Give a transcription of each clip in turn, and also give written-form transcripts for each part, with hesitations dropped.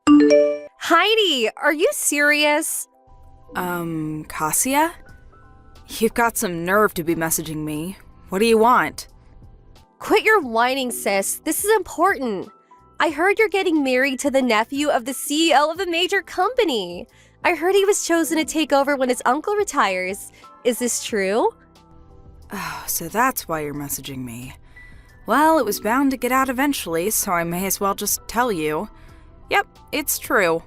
Heidi, are you serious? Cassia? You've got some nerve to be messaging me. What do you want? Quit your whining, sis. This is important. I heard you're getting married to the nephew of the CEO of a major company. I heard he was chosen to take over when his uncle retires. Is this true? Oh, so that's why you're messaging me. Well, it was bound to get out eventually, so I may as well just tell you. Yep, it's true.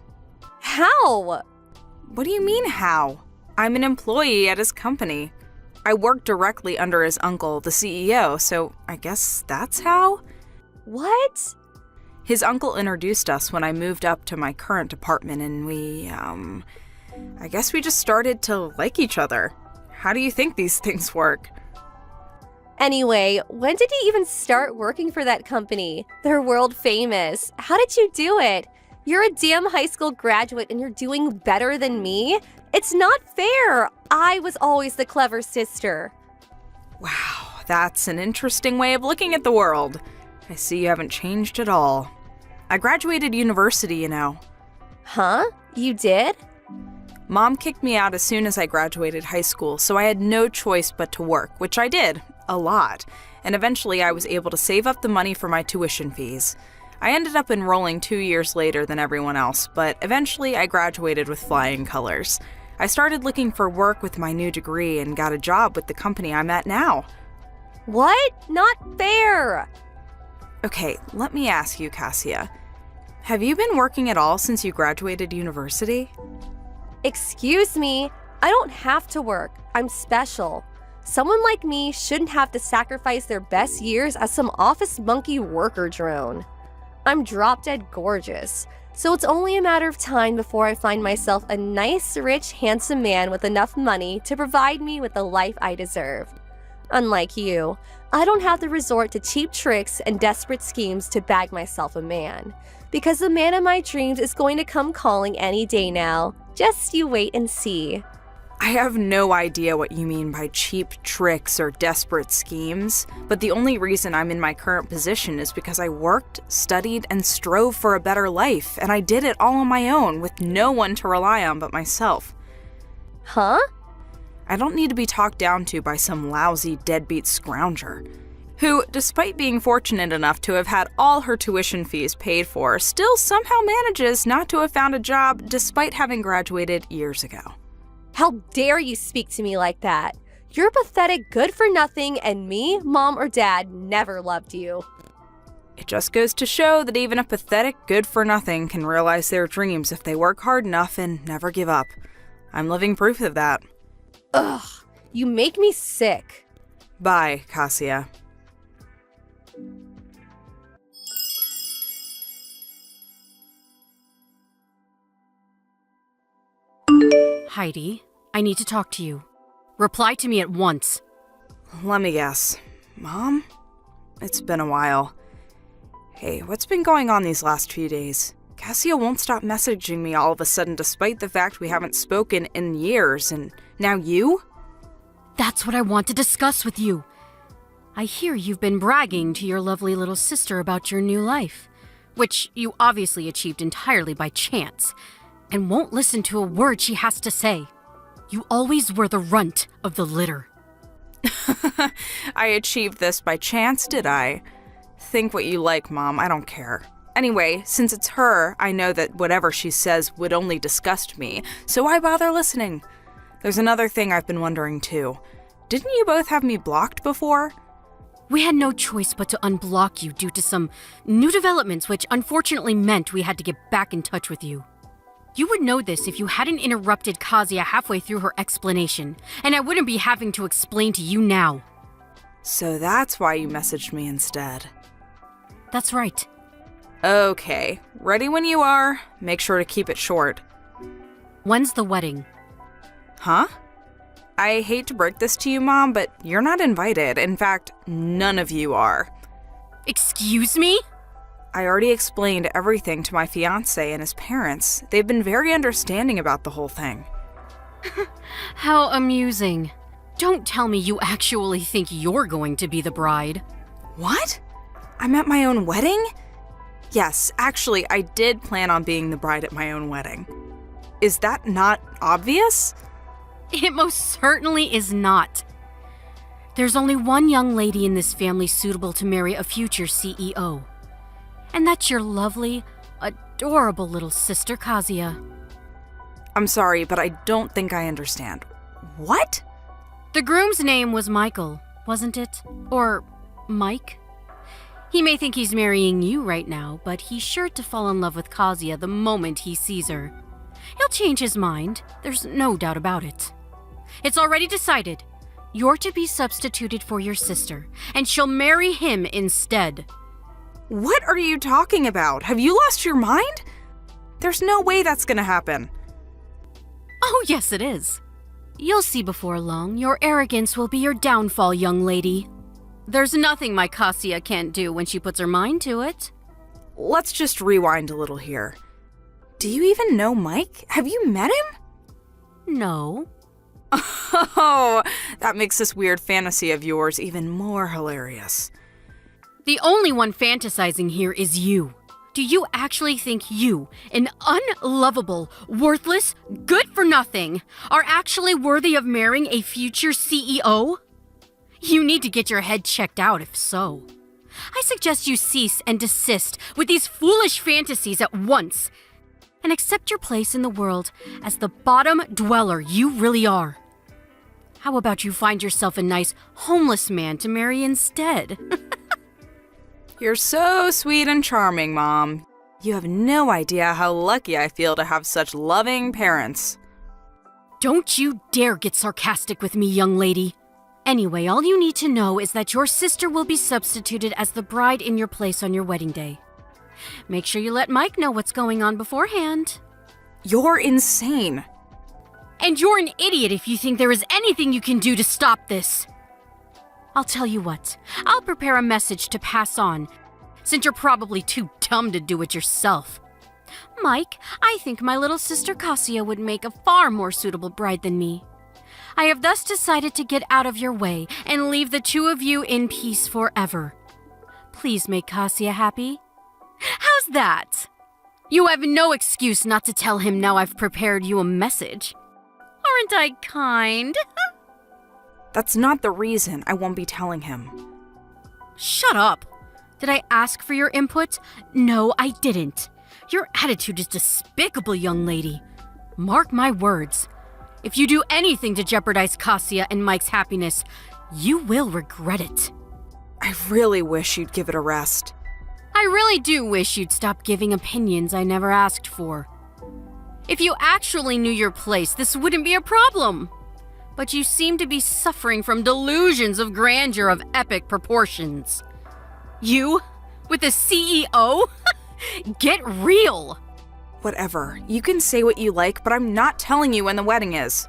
How? What do you mean, how? I'm an employee at his company. I work directly under his uncle, the CEO, so I guess that's how? What? His uncle introduced us when I moved up to my current department, and I guess we just started to like each other. How do you think these things work? Anyway, when did you even start working for that company? They're world famous. How did you do it? You're a damn high school graduate and you're doing better than me? It's not fair. I was always the clever sister. Wow, that's an interesting way of looking at the world. I see you haven't changed at all. I graduated university, you know. Huh? You did? Mom kicked me out as soon as I graduated high school, so I had no choice but to work, which I did, a lot, and eventually I was able to save up the money for my tuition fees. I ended up enrolling 2 years later than everyone else, but eventually I graduated with flying colors. I started looking for work with my new degree and got a job with the company I'm at now. What? Not fair! Okay, let me ask you, Cassia. Have you been working at all since you graduated university? Excuse me, I don't have to work. I'm special. Someone like me shouldn't have to sacrifice their best years as some office monkey worker drone. I'm drop-dead gorgeous, so it's only a matter of time before I find myself a nice, rich, handsome man with enough money to provide me with the life I deserve. Unlike you, I don't have to resort to cheap tricks and desperate schemes to bag myself a man, because the man of my dreams is going to come calling any day now. Just you wait and see. I have no idea what you mean by cheap tricks or desperate schemes, but the only reason I'm in my current position is because I worked, studied, and strove for a better life, and I did it all on my own with no one to rely on but myself. Huh? I don't need to be talked down to by some lousy deadbeat scrounger, who, despite being fortunate enough to have had all her tuition fees paid for, still somehow manages not to have found a job despite having graduated years ago. How dare you speak to me like that? You're pathetic good-for-nothing, and me, mom, or dad never loved you. It just goes to show that even a pathetic good-for-nothing can realize their dreams if they work hard enough and never give up. I'm living proof of that. Ugh, you make me sick. Bye, Cassia. Heidi, I need to talk to you. Reply to me at once. Let me guess. Mom? It's been a while. Hey, what's been going on these last few days? Cassia won't stop messaging me all of a sudden despite the fact we haven't spoken in years, and now you? That's what I want to discuss with you. I hear you've been bragging to your lovely little sister about your new life, which you obviously achieved entirely by chance, and won't listen to a word she has to say. You always were the runt of the litter. I achieved this by chance, did I? Think what you like, Mom, I don't care. Anyway, since it's her, I know that whatever she says would only disgust me, so why bother listening? There's another thing I've been wondering too. Didn't you both have me blocked before? We had no choice but to unblock you due to some new developments which unfortunately meant we had to get back in touch with you. You would know this if you hadn't interrupted Kazuya halfway through her explanation, and I wouldn't be having to explain to you now. So that's why you messaged me instead. That's right. Okay, ready when you are. Make sure to keep it short. When's the wedding? Huh? I hate to break this to you, Mom, but you're not invited. In fact, none of you are. Excuse me? I already explained everything to my fiancé and his parents. They've been very understanding about the whole thing. How amusing. Don't tell me you actually think you're going to be the bride. What? I'm at my own wedding? Yes, actually, I did plan on being the bride at my own wedding. Is that not obvious? It most certainly is not. There's only one young lady in this family suitable to marry a future CEO. And that's your lovely, adorable little sister Kazuya. I'm sorry, but I don't think I understand. What? The groom's name was Michael, wasn't it? Or Mike? He may think he's marrying you right now, but he's sure to fall in love with Kazuya the moment he sees her. He'll change his mind, there's no doubt about it. It's already decided. You're to be substituted for your sister, and she'll marry him instead. What are you talking about? Have you lost your mind? There's no way that's gonna happen. Oh, yes, it is. You'll see before long, your arrogance will be your downfall, young lady. There's nothing my Kazuya can't do when she puts her mind to it. Let's just rewind a little here. Do you even know Mike? Have you met him? No. Oh, that makes this weird fantasy of yours even more hilarious. The only one fantasizing here is you. Do you actually think you, an unlovable, worthless, good-for-nothing, are actually worthy of marrying a future CEO? You need to get your head checked out if so. I suggest you cease and desist with these foolish fantasies at once and accept your place in the world as the bottom dweller you really are. How about you find yourself a nice homeless man to marry instead? You're so sweet and charming, Mom. You have no idea how lucky I feel to have such loving parents. Don't you dare get sarcastic with me, young lady. Anyway, all you need to know is that your sister will be substituted as the bride in your place on your wedding day. Make sure you let Mike know what's going on beforehand. You're insane. And you're an idiot if you think there is anything you can do to stop this. I'll tell you what, I'll prepare a message to pass on, since you're probably too dumb to do it yourself. Mike, I think my little sister Kazuya would make a far more suitable bride than me. I have thus decided to get out of your way and leave the two of you in peace forever. Please make Kazuya happy. How's that? You have no excuse not to tell him now I've prepared you a message. Aren't I kind? That's not the reason I won't be telling him. Shut up. Did I ask for your input? No, I didn't. Your attitude is despicable, young lady. Mark my words. If you do anything to jeopardize Kazuya and Mike's happiness, you will regret it. I really wish you'd give it a rest. I really do wish you'd stop giving opinions I never asked for. If you actually knew your place, this wouldn't be a problem. But you seem to be suffering from delusions of grandeur of epic proportions. You? With a CEO? Get real! Whatever. You can say what you like, but I'm not telling you when the wedding is.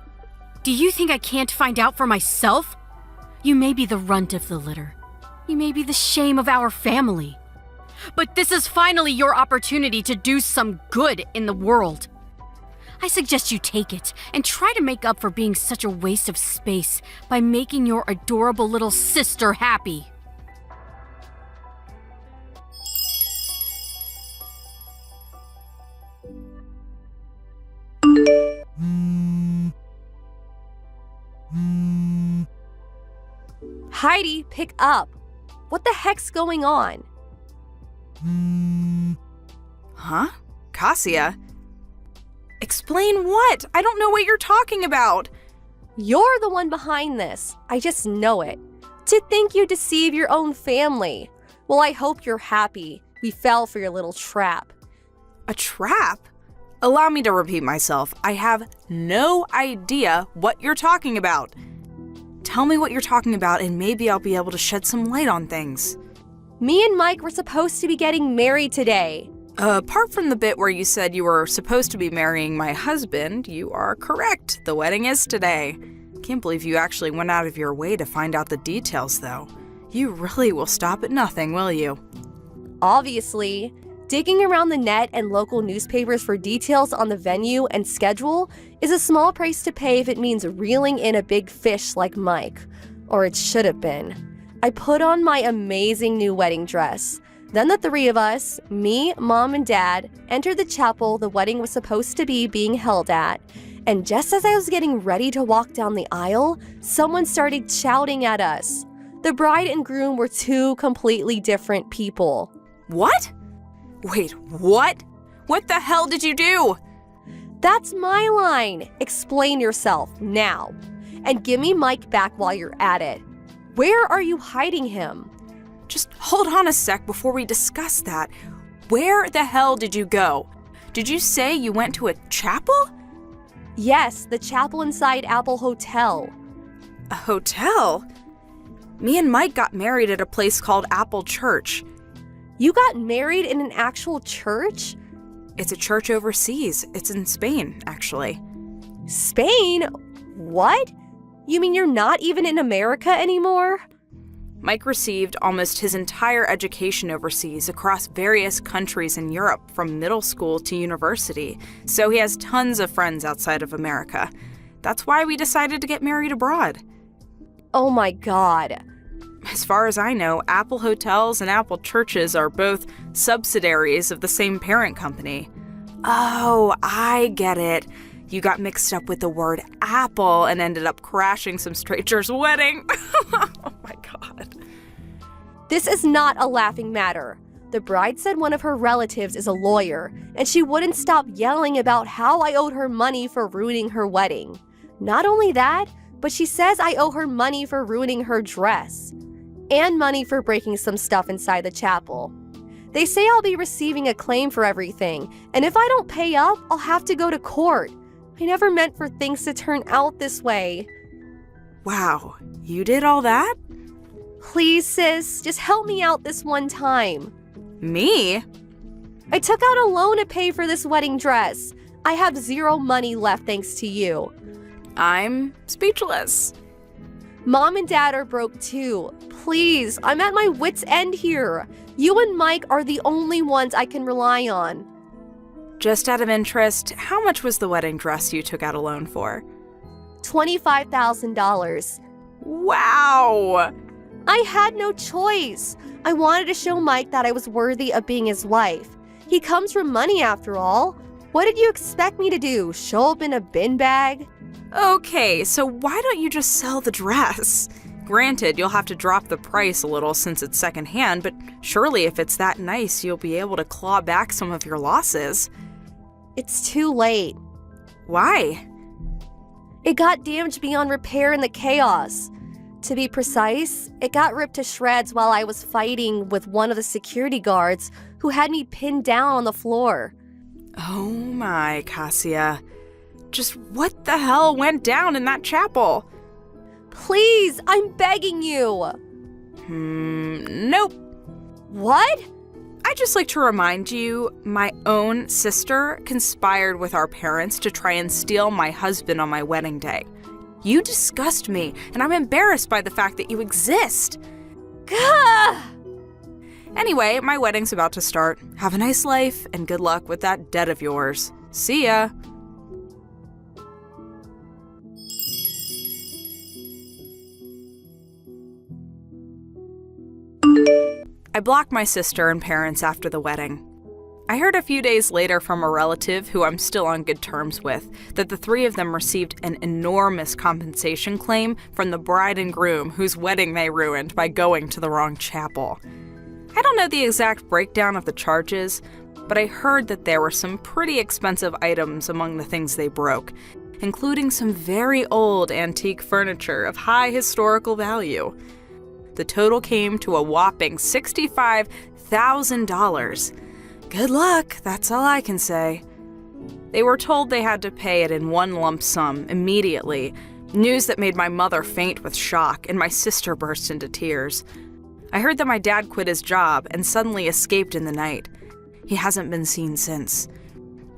Do you think I can't find out for myself? You may be the runt of the litter. You may be the shame of our family. But this is finally your opportunity to do some good in the world. I suggest you take it and try to make up for being such a waste of space by making your adorable little sister happy. Heidi, pick up. What the heck's going on? Huh? Kazuya? Explain what? I don't know what you're talking about. You're the one behind this. I just know it. To think you deceive your own family. Well, I hope you're happy. We fell for your little trap. A trap? Allow me to repeat myself. I have no idea what you're talking about. Tell me what you're talking about and maybe I'll be able to shed some light on things. Me and Mike were supposed to be getting married today. Apart from the bit where you said you were supposed to be marrying my husband, you are correct. The wedding is today. Can't believe you actually went out of your way to find out the details, though. You really will stop at nothing, will you? Obviously. Digging around the net and local newspapers for details on the venue and schedule is a small price to pay if it means reeling in a big fish like Mike. Or it should have been. I put on my amazing new wedding dress. Then the three of us, me, Mom, and Dad, entered the chapel the wedding was supposed to be being held at. And just as I was getting ready to walk down the aisle, someone started shouting at us. The bride and groom were two completely different people. What? Wait, what? What the hell did you do? That's my line. Explain yourself now. And give me Mike back while you're at it. Where are you hiding him? Just hold on a sec before we discuss that. Where the hell did you go? Did you say you went to a chapel? Yes, the chapel inside Apple Hotel. A hotel? Me and Mike got married at a place called Apple Church. You got married in an actual church? It's a church overseas. It's in Spain, actually. Spain? What? You mean you're not even in America anymore? Mike received almost his entire education overseas across various countries in Europe from middle school to university, so he has tons of friends outside of America. That's why we decided to get married abroad. Oh my God. As far as I know, Apple Hotels and Apple Churches are both subsidiaries of the same parent company. Oh, I get it. You got mixed up with the word apple and ended up crashing some stranger's wedding. Oh my God. This is not a laughing matter. The bride said one of her relatives is a lawyer, and she wouldn't stop yelling about how I owed her money for ruining her wedding. Not only that, but she says I owe her money for ruining her dress, and money for breaking some stuff inside the chapel. They say I'll be receiving a claim for everything, and if I don't pay up, I'll have to go to court. I never meant for things to turn out this way. Wow, you did all that? Please, sis, just help me out this one time. Me? I took out a loan to pay for this wedding dress. I have zero money left thanks to you. I'm speechless. Mom and Dad are broke too. Please, I'm at my wit's end here. You and Mike are the only ones I can rely on. Just out of interest, how much was the wedding dress you took out a loan for? $25,000. Wow! I had no choice. I wanted to show Mike that I was worthy of being his wife. He comes from money after all. What did you expect me to do? Show up in a bin bag? Okay, so why don't you just sell the dress? Granted, you'll have to drop the price a little since it's secondhand, but surely if it's that nice, you'll be able to claw back some of your losses. It's too late. Why? It got damaged beyond repair in the chaos. To be precise, it got ripped to shreds while I was fighting with one of the security guards who had me pinned down on the floor. Oh my, Cassia. Just what the hell went down in that chapel? Please, I'm begging you. Nope. What? I'd just like to remind you, my own sister conspired with our parents to try and steal my husband on my wedding day. You disgust me, and I'm embarrassed by the fact that you exist. Gah! Anyway, my wedding's about to start. Have a nice life, and good luck with that debt of yours. See ya! I blocked my sister and parents after the wedding. I heard a few days later from a relative who I'm still on good terms with that the three of them received an enormous compensation claim from the bride and groom whose wedding they ruined by going to the wrong chapel. I don't know the exact breakdown of the charges, but I heard that there were some pretty expensive items among the things they broke, including some very old antique furniture of high historical value. The total came to a whopping $65,000. Good luck, that's all I can say. They were told they had to pay it in one lump sum immediately, news that made my mother faint with shock and my sister burst into tears. I heard that my dad quit his job and suddenly escaped in the night. He hasn't been seen since.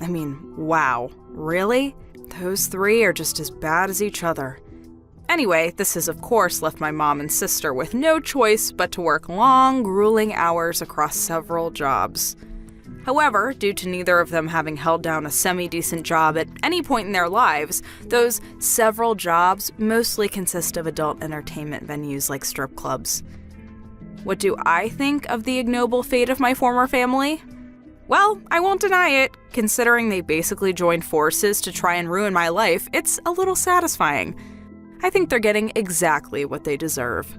I mean, wow, really? Those three are just as bad as each other. Anyway, this has of course left my mom and sister with no choice but to work long, grueling hours across several jobs. However, due to neither of them having held down a semi-decent job at any point in their lives, those several jobs mostly consist of adult entertainment venues like strip clubs. What do I think of the ignoble fate of my former family? Well, I won't deny it. Considering they basically joined forces to try and ruin my life, it's a little satisfying. I think they're getting exactly what they deserve.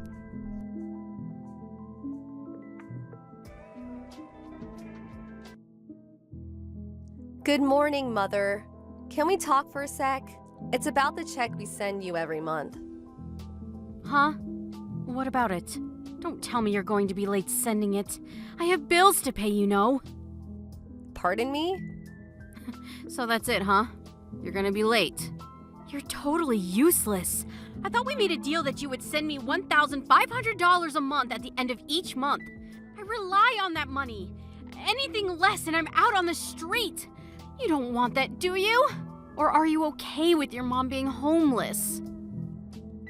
Good morning, Mother. Can we talk for a sec? It's about the check we send you every month. Huh? What about it? Don't tell me you're going to be late sending it. I have bills to pay, you know. Pardon me? So that's it, huh? You're gonna be late. You're totally useless. I thought we made a deal that you would send me $1,500 a month at the end of each month. I rely on that money. Anything less and I'm out on the street. You don't want that, do you? Or are you okay with your mom being homeless?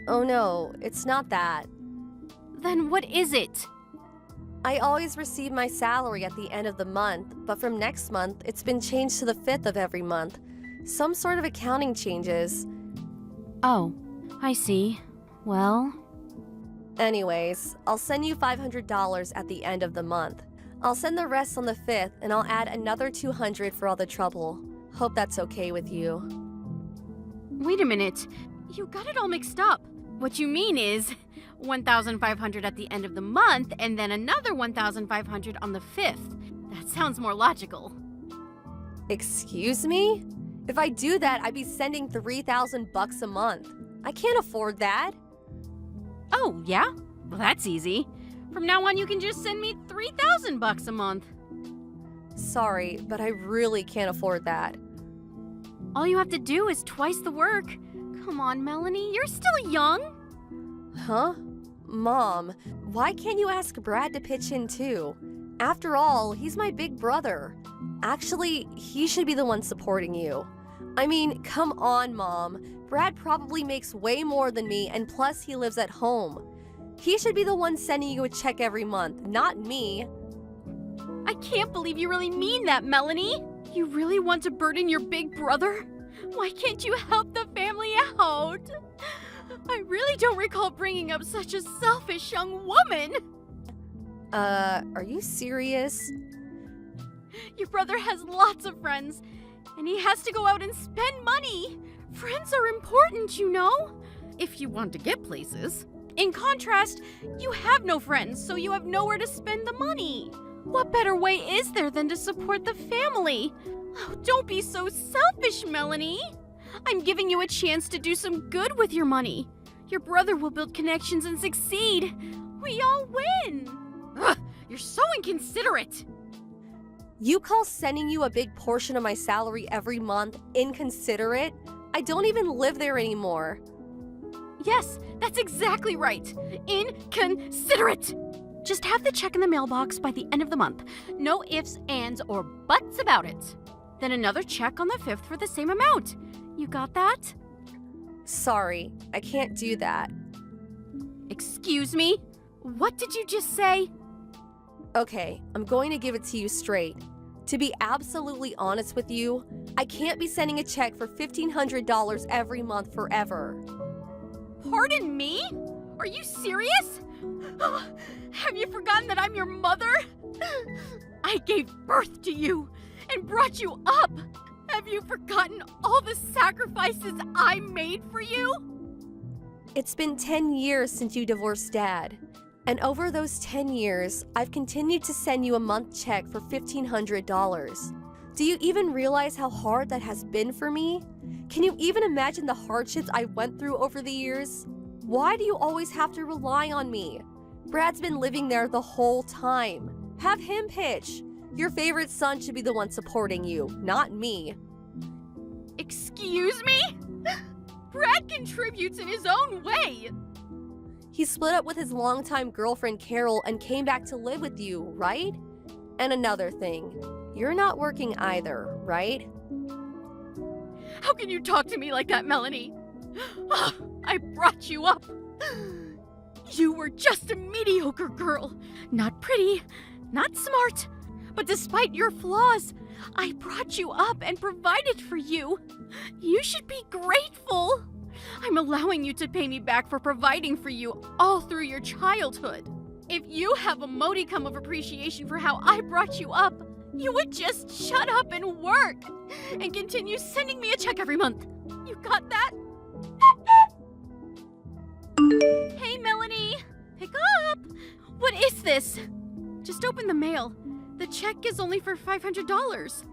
Oh no, it's not that. Then what is it? I always receive my salary at the end of the month, but from next month, it's been changed to the 5th of every month. Some sort of accounting changes. Oh, I see. Well... Anyways, I'll send you $500 at the end of the month. I'll send the rest on the 5th, and I'll add another $200 for all the trouble. Hope that's okay with you. Wait a minute. You got it all mixed up. What you mean is $1,500 at the end of the month, and then another $1,500 on the 5th. That sounds more logical. Excuse me? If I do that, I'd be sending $3,000 a month. I can't afford that. Oh, yeah? Well, that's easy. From now on, you can just send me $3,000 a month. Sorry, but I really can't afford that. All you have to do is twice the work. Come on, Melanie, you're still young. Huh? Mom, why can't you ask Brad to pitch in too? After all, he's my big brother. Actually, he should be the one supporting you. I mean, come on, Mom. Brad probably makes way more than me, and plus he lives at home. He should be the one sending you a check every month, not me. I can't believe you really mean that, Melanie. You really want to burden your big brother? Why can't you help the family out? I really don't recall bringing up such a selfish young woman. Are you serious? Your brother has lots of friends, and he has to go out and spend money. Friends are important, you know, if you want to get places. In contrast, you have no friends, so you have nowhere to spend the money. What better way is there than to support the family? Oh, don't be so selfish, Melanie. I'm giving you a chance to do some good with your money. Your brother will build connections and succeed. We all win. Ugh, you're so inconsiderate. You call sending you a big portion of my salary every month inconsiderate? I don't even live there anymore. Yes, that's exactly right. Inconsiderate. Just have the check in the mailbox by the end of the month. No ifs, ands, or buts about it. Then another check on the 5th for the same amount. You got that? Sorry, I can't do that. Excuse me? What did you just say? Okay, I'm going to give it to you straight. To be absolutely honest with you, I can't be sending a check for $1,500 every month forever. Pardon me? Are you serious? Have you forgotten that I'm your mother? I gave birth to you and brought you up. Have you forgotten all the sacrifices I made for you? It's been 10 years since you divorced Dad. And over those 10 years, I've continued to send you a month check for $1,500. Do you even realize how hard that has been for me? Can you even imagine the hardships I went through over the years? Why do you always have to rely on me? Brad's been living there the whole time. Have him pitch. Your favorite son should be the one supporting you, not me. Excuse me? Brad contributes in his own way. He split up with his longtime girlfriend Carol and came back to live with you, right? And another thing, you're not working either, right? How can you talk to me like that, Melanie? I brought you up. You were just a mediocre girl. Not pretty, not smart. But despite your flaws, I brought you up and provided for you. You should be grateful. I'm allowing you to pay me back for providing for you all through your childhood. If you have a modicum of appreciation for how I brought you up, you would just shut up and work and continue sending me a check every month. You got that? Hey, Melanie! Pick up! What is this? Just open the mail. The check is only for $500.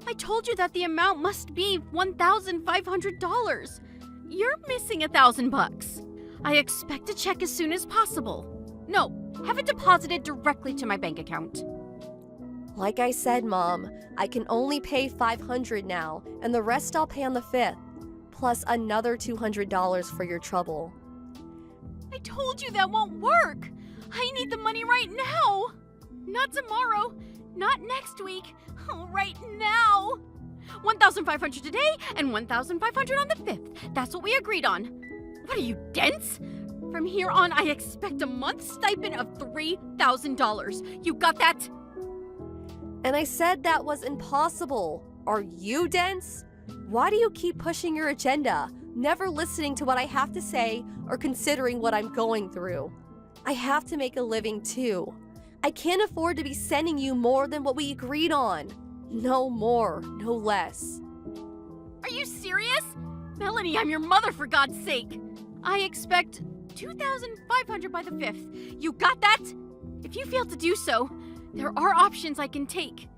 I told you that the amount must be $1,500. You're missing $1,000. I expect a check as soon as possible. No, have it deposited directly to my bank account. Like I said, Mom, I can only pay $500 now, and the rest I'll pay on the 5th, plus another $200 for your trouble. I told you that won't work. I need the money right now. Not tomorrow, not next week, right now. $1,500 today and $1,500 on the 5th. That's what we agreed on. What are you, dense? From here on, I expect a month's stipend of $3,000. You got that? And I said that was impossible. Are you dense? Why do you keep pushing your agenda, never listening to what I have to say or considering what I'm going through? I have to make a living too. I can't afford to be sending you more than what we agreed on. No more, no less. Are you serious? Melanie, I'm your mother, for God's sake. I expect $2,500 by the 5th. You got that? If you fail to do so, there are options I can take.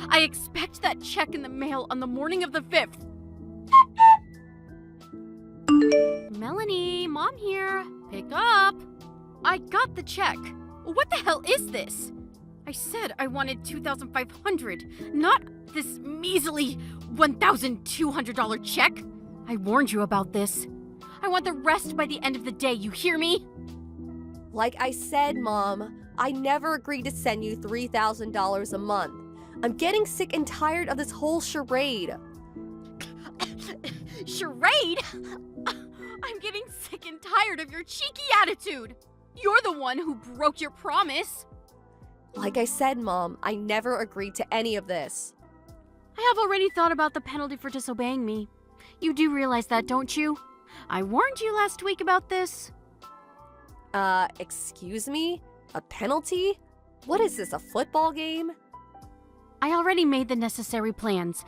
I expect that check in the mail on the morning of the 5th. Melanie, Mom here. Pick up. I got the check. What the hell is this? I said I wanted $2,500, not this measly $1,200 check. I warned you about this. I want the rest by the end of the day, you hear me? Like I said, Mom, I never agreed to send you $3,000 a month. I'm getting sick and tired of this whole charade. Charade? I'm getting sick and tired of your cheeky attitude. You're the one who broke your promise. Like I said, Mom, I never agreed to any of this. I have already thought about the penalty for disobeying me. You do realize that, don't you? I warned you last week about this. Excuse me? A penalty? What is this, a football game? I already made the necessary plans.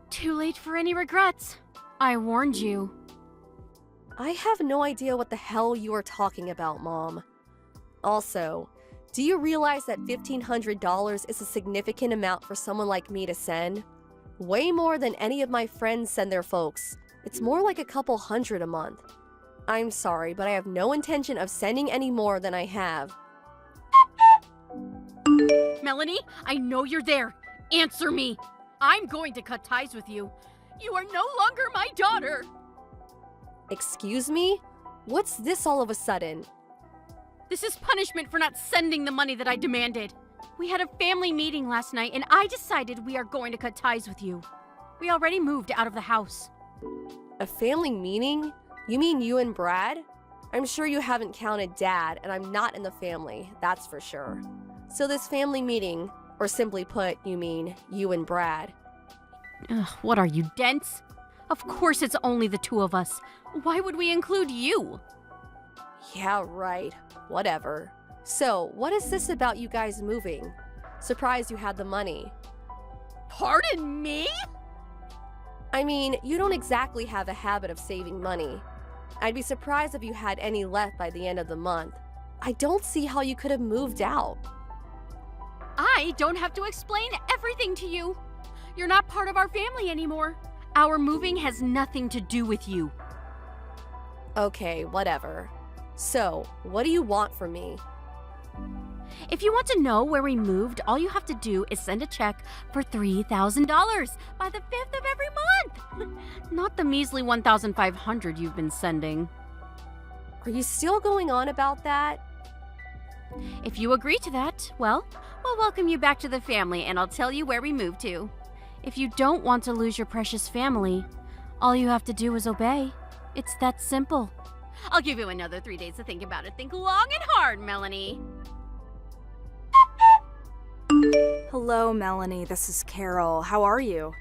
Too late for any regrets. I warned you. I have no idea what the hell you are talking about, Mom. Also, do you realize that $1,500 is a significant amount for someone like me to send? Way more than any of my friends send their folks. It's more like a couple hundred a month. I'm sorry, but I have no intention of sending any more than I have. Melanie, I know you're there. Answer me. I'm going to cut ties with you. You are no longer my daughter. Excuse me? What's this all of a sudden? This is punishment for not sending the money that I demanded. We had a family meeting last night, and I decided we are going to cut ties with you. We already moved out of the house. A family meeting? You mean you and Brad? I'm sure you haven't counted Dad, and I'm not in the family, that's for sure. So this family meeting, or simply put, you mean you and Brad. Ugh, what are you, dense? Of course it's only the two of us. Why would we include you? Yeah, right. Whatever. So, what is this about you guys moving? Surprised you had the money. Pardon me? I mean, you don't exactly have a habit of saving money. I'd be surprised if you had any left by the end of the month. I don't see how you could have moved out. I don't have to explain everything to you. You're not part of our family anymore. Our moving has nothing to do with you. Okay, whatever. So, what do you want from me? If you want to know where we moved, all you have to do is send a check for $3,000 by the 5th of every month. Not the measly $1,500 you've been sending. Are you still going on about that? If you agree to that, well, we'll welcome you back to the family and I'll tell you where we moved to. If you don't want to lose your precious family, all you have to do is obey. It's that simple. I'll give you another 3 days to think about it. Think long and hard, Melanie. Hello, Melanie. This is Carol. How are you?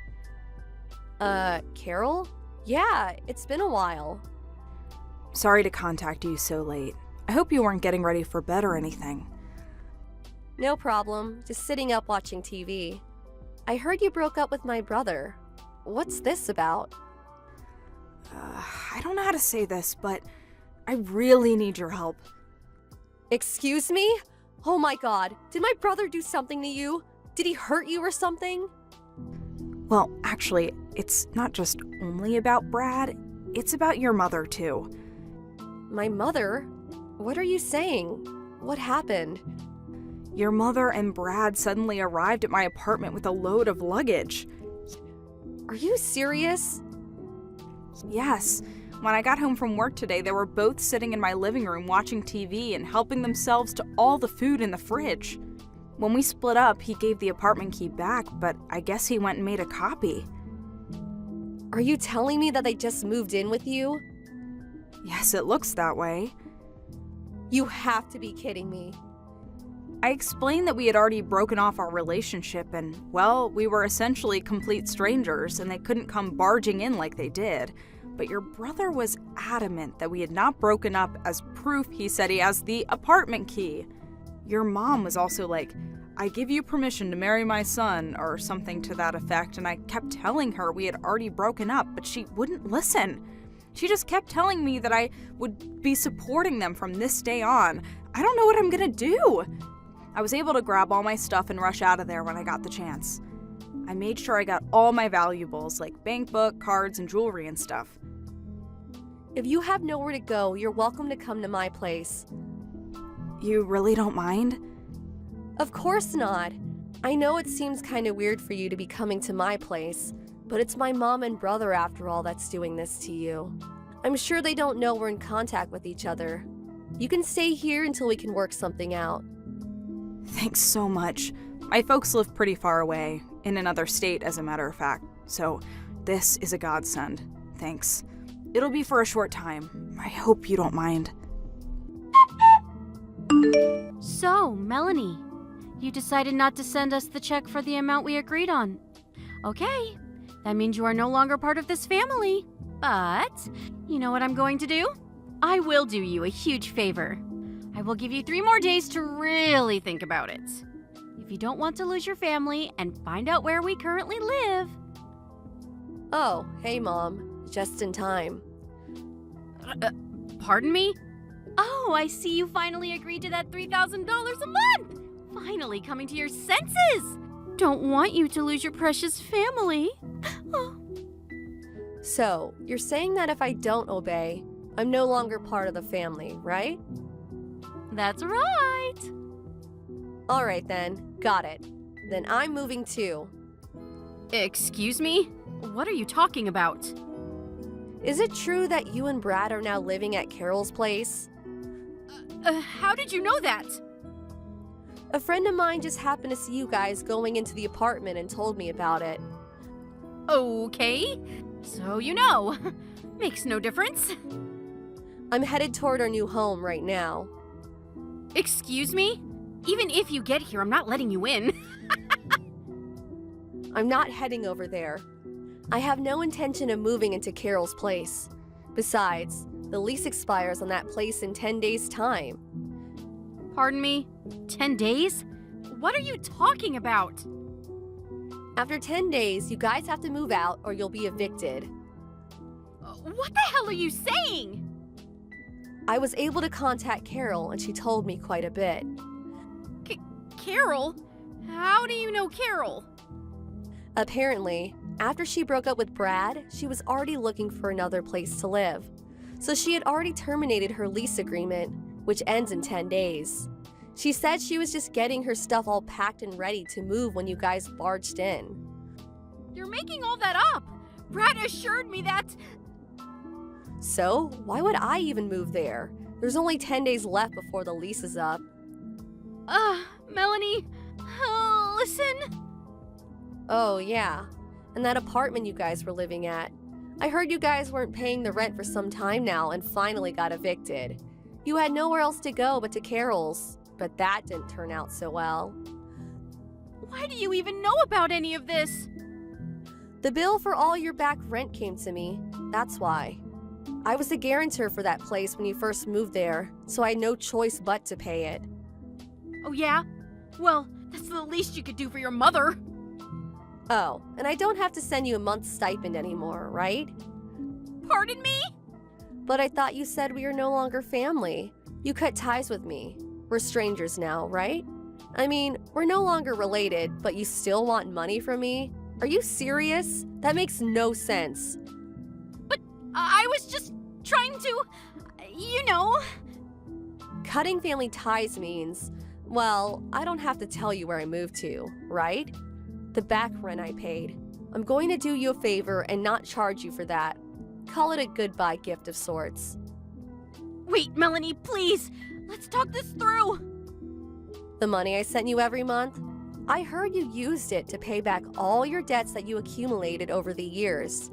Carol? Yeah, it's been a while. Sorry to contact you so late. I hope you weren't getting ready for bed or anything. No problem, just sitting up watching TV. I heard you broke up with my brother. What's this about? I don't know how to say this, but I really need your help. Excuse me? Oh my god, did my brother do something to you? Did he hurt you or something? Well, actually, it's not just only about Brad, it's about your mother too. My mother? What are you saying? What happened? Your mother and Brad suddenly arrived at my apartment with a load of luggage. Are you serious? Yes. When I got home from work today, they were both sitting in my living room watching TV and helping themselves to all the food in the fridge. When we split up, he gave the apartment key back, but I guess he went and made a copy. Are you telling me that they just moved in with you? Yes, it looks that way. You have to be kidding me. I explained that we had already broken off our relationship and, well, we were essentially complete strangers and they couldn't come barging in like they did. But your brother was adamant that we had not broken up as proof he said he has the apartment key. Your mom was also like, I give you permission to marry my son, or something to that effect, and I kept telling her we had already broken up, but she wouldn't listen. She just kept telling me that I would be supporting them from this day on. I don't know what I'm gonna do. I was able to grab all my stuff and rush out of there when I got the chance. I made sure I got all my valuables, like bank book, cards, and jewelry and stuff. If you have nowhere to go, you're welcome to come to my place. You really don't mind? Of course not. I know it seems kind of weird for you to be coming to my place, but it's my mom and brother after all that's doing this to you. I'm sure they don't know we're in contact with each other. You can stay here until we can work something out. Thanks so much. My folks live pretty far away, in another state as a matter of fact, so this is a godsend. Thanks. It'll be for a short time. I hope you don't mind. So, Melanie, you decided not to send us the check for the amount we agreed on. Okay, that means you are no longer part of this family. But, you know what I'm going to do? I will do you a huge favor. I will give you 3 more days to really think about it. If you don't want to lose your family and find out where we currently live. Oh, hey Mom. Just in time. Pardon me? Oh, I see you finally agreed to that $3,000 a month! Finally coming to your senses! Don't want you to lose your precious family. Oh. So, you're saying that if I don't obey, I'm no longer part of the family, right? That's right. All right then, got it. Then I'm moving too. Excuse me? What are you talking about? Is it true that you and Brad are now living at Carol's place? How did you know that? A friend of mine just happened to see you guys going into the apartment and told me about it. Okay, so you know. Makes no difference. I'm headed toward our new home right now. Excuse me? Even if you get here, I'm not letting you in. I'm not heading over there. I have no intention of moving into Carol's place. Besides, the lease expires on that place in 10 days' time. Pardon me? 10 days? What are you talking about? After 10 days, you guys have to move out or you'll be evicted. What the hell are you saying? I was able to contact Carol and she told me quite a bit. Carol? How do you know Carol? Apparently, after she broke up with Brad, she was already looking for another place to live. So she had already terminated her lease agreement, which ends in 10 days. She said she was just getting her stuff all packed and ready to move when you guys barged in. You're making all that up! Brad assured me that... So, why would I even move there? There's only 10 days left before the lease is up. Melanie, listen. Oh, yeah. And that apartment you guys were living at. I heard you guys weren't paying the rent for some time now and finally got evicted. You had nowhere else to go but to Carol's, but that didn't turn out so well. Why do you even know about any of this? The bill for all your back rent came to me. That's why. I was the guarantor for that place when you first moved there, so I had no choice but to pay it. Oh yeah? Well, that's the least you could do for your mother. Oh, and I don't have to send you a month's stipend anymore, right? Pardon me? But I thought you said we are no longer family. You cut ties with me. We're strangers now, right? I mean, we're no longer related, but you still want money from me? Are you serious? That makes no sense. But I was just trying to, you know. Cutting family ties means, well, I don't have to tell you where I moved to, right? The back rent I paid. I'm going to do you a favor and not charge you for that. Call it a goodbye gift of sorts. Wait, Melanie, please. Let's talk this through. The money I sent you every month? I heard you used it to pay back all your debts that you accumulated over the years.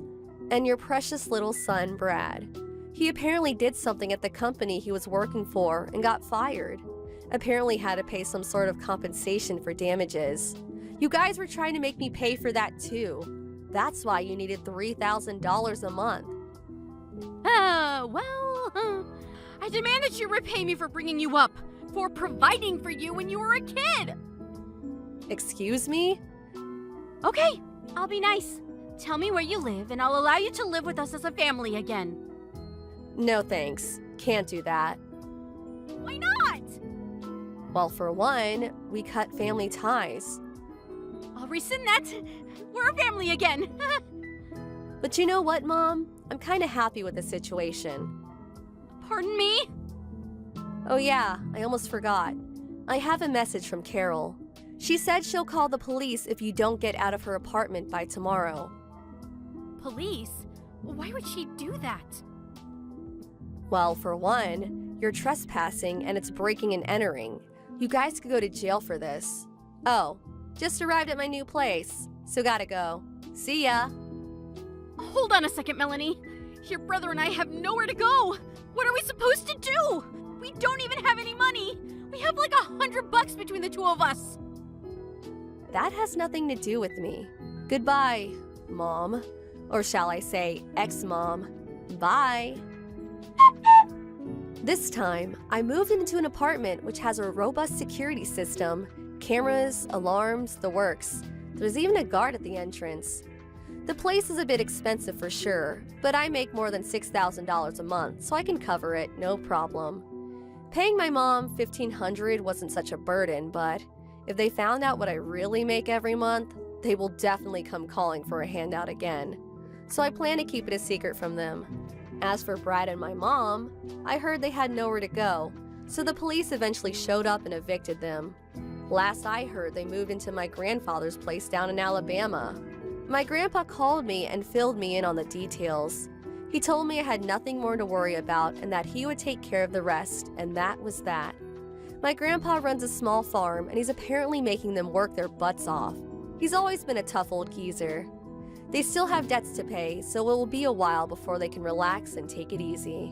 And your precious little son, Brad. He apparently did something at the company he was working for and got fired. Apparently had to pay some sort of compensation for damages. You guys were trying to make me pay for that too. That's why you needed $3,000 a month. I demand that you repay me for bringing you up, for providing for you when you were a kid. Excuse me? Okay, I'll be nice. Tell me where you live and I'll allow you to live with us as a family again. No thanks. Can't do that. Why not? Well, for one, we cut family ties. I'll rescind that. We're a family again. But you know what, Mom? I'm kind of happy with the situation. Pardon me? Oh yeah, I almost forgot. I have a message from Carol. She said she'll call the police if you don't get out of her apartment by tomorrow. Police? Why would she do that? Well, for one, you're trespassing and it's breaking and entering. You guys could go to jail for this. Oh, just arrived at my new place, so gotta go. See ya. Hold on a second, Melanie. Your brother and I have nowhere to go. What are we supposed to do? We don't even have any money. We have like $100 between the two of us. That has nothing to do with me. Goodbye, Mom. Or shall I say, ex-mom. Bye. This time, I moved into an apartment which has a robust security system, cameras, alarms, the works. There's even a guard at the entrance. The place is a bit expensive for sure, but I make more than $6,000 a month, so I can cover it, no problem. Paying my mom $1,500 wasn't such a burden, but if they found out what I really make every month, they will definitely come calling for a handout again. So I plan to keep it a secret from them. As for Brad and my mom, I heard they had nowhere to go, so the police eventually showed up and evicted them. Last I heard, they moved into my grandfather's place down in Alabama. My grandpa called me and filled me in on the details. He told me I had nothing more to worry about and that he would take care of the rest, and that was that. My grandpa runs a small farm and he's apparently making them work their butts off. He's always been a tough old geezer. They still have debts to pay, so it will be a while before they can relax and take it easy.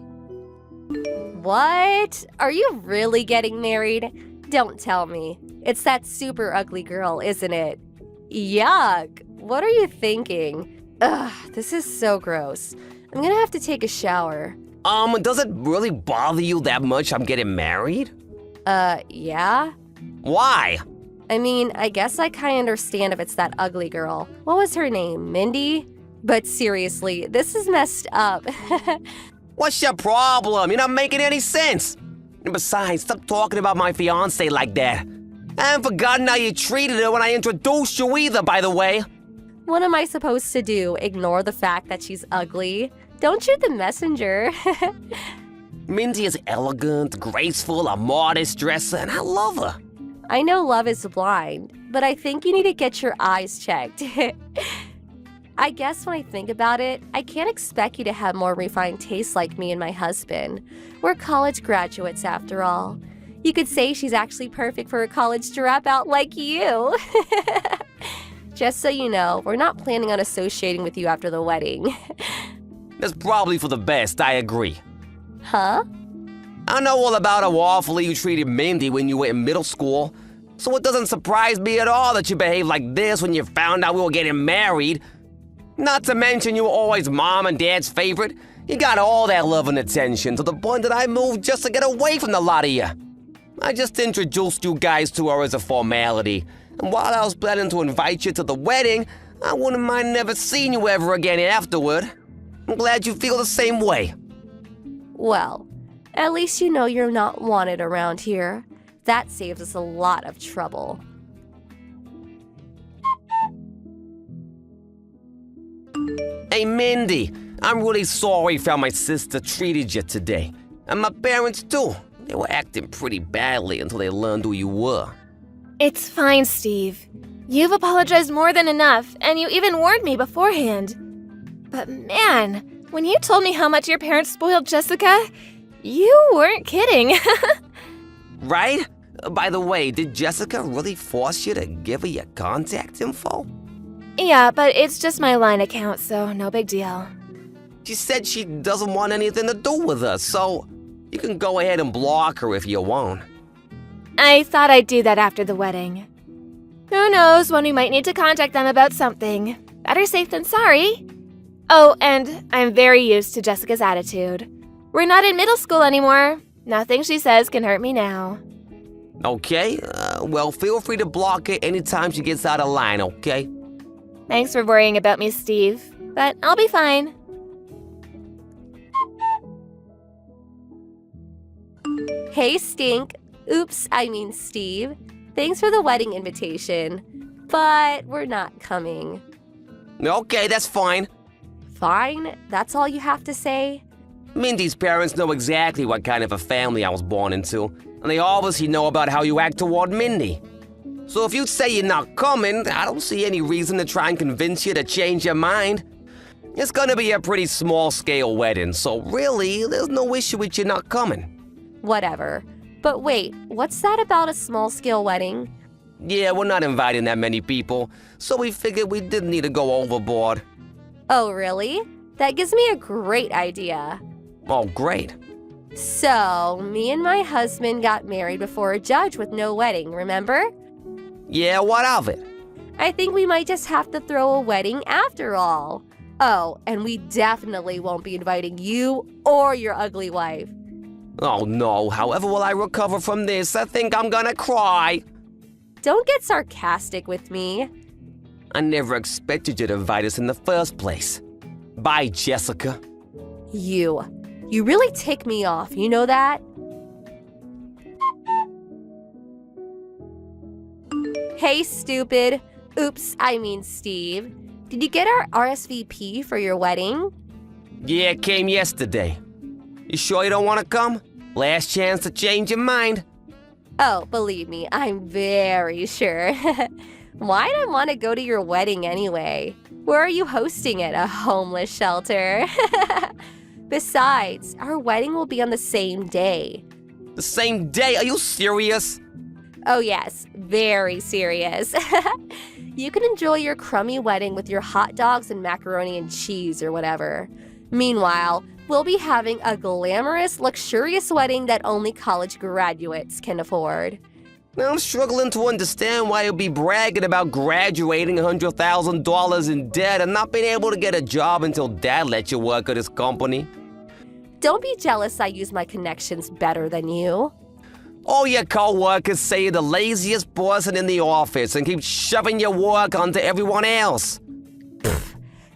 What? Are you really getting married? Don't tell me. It's that super ugly girl, isn't it? Yuck! What are you thinking? Ugh, this is so gross. I'm gonna have to take a shower. Does it really bother you that much I'm getting married? Yeah? Why? I mean, I guess I kinda understand if it's that ugly girl. What was her name, Mindy? But seriously, this is messed up. What's your problem? You're not making any sense. And besides, stop talking about my fiancé like that. I haven't forgotten how you treated her when I introduced you either, by the way. What am I supposed to do? Ignore the fact that she's ugly? Don't shoot the messenger. Mindy is elegant, graceful, a modest dresser, and I love her. I know love is blind, but I think you need to get your eyes checked. I guess when I think about it, I can't expect you to have more refined tastes like me and my husband. We're college graduates after all. You could say she's actually perfect for a college dropout like you. Just so you know, we're not planning on associating with you after the wedding. That's probably for the best, I agree. Huh? I know all about how awfully you treated Mindy when you were in middle school, so it doesn't surprise me at all that you behaved like this when you found out we were getting married. Not to mention you were always Mom and Dad's favorite. You got all that love and attention to the point that I moved just to get away from the lot of you. I just introduced you guys to her as a formality. And while I was planning to invite you to the wedding, I wouldn't mind never seeing you ever again afterward. I'm glad you feel the same way. Well, at least you know you're not wanted around here. That saves us a lot of trouble. Hey, Mindy, I'm really sorry for how my sister treated you today. And my parents, too. They were acting pretty badly until they learned who you were. It's fine, Steve. You've apologized more than enough, and you even warned me beforehand. But man, when you told me how much your parents spoiled Jessica, you weren't kidding. Right? By the way, did Jessica really force you to give her your contact info? Yeah, but it's just my line account, so no big deal. She said she doesn't want anything to do with us, so you can go ahead and block her if you want. I thought I'd do that after the wedding. Who knows when we might need to contact them about something. Better safe than sorry. Oh, and I'm very used to Jessica's attitude. We're not in middle school anymore. Nothing she says can hurt me now. Okay, well, feel free to block her anytime she gets out of line, okay? Thanks for worrying about me, Steve. But I'll be fine. Hey, Stink. Oops, I mean Steve. Thanks for the wedding invitation, but we're not coming. Okay, that's fine. Fine? That's all you have to say? Mindy's parents know exactly what kind of a family I was born into, and they obviously know about how you act toward Mindy. So if you say you're not coming, I don't see any reason to try and convince you to change your mind. It's gonna be a pretty small-scale wedding, so really, there's no issue with you not coming. Whatever. But wait, what's that about a small-scale wedding? Yeah, we're not inviting that many people, so we figured we didn't need to go overboard. Oh, really? That gives me a great idea. Oh, great. So, me and my husband got married before a judge with no wedding, remember? Yeah, what of it? I think we might just have to throw a wedding after all. Oh, and we definitely won't be inviting you or your ugly wife. Oh no, however will I recover from this? I think I'm gonna cry. Don't get sarcastic with me. I never expected you to invite us in the first place. Bye, Jessica. You really tick me off, you know that? Hey, stupid. Oops, I mean Steve. Did you get our RSVP for your wedding? Yeah, it came yesterday. You sure you don't want to come? Last chance to change your mind. Oh, believe me, I'm very sure. Why'd I want to go to your wedding anyway? Where are you hosting it? A homeless shelter? Besides, our wedding will be on the same day. The same day? Are you serious? Oh yes, very serious. You can enjoy your crummy wedding with your hot dogs and macaroni and cheese or whatever. Meanwhile, we'll be having a glamorous, luxurious wedding that only college graduates can afford. Now I'm struggling to understand why you'll be bragging about graduating $100,000 in debt and not being able to get a job until Dad lets you work at his company. Don't be jealous I use my connections better than you. All your co-workers say you're the laziest person in the office and keep shoving your work onto everyone else.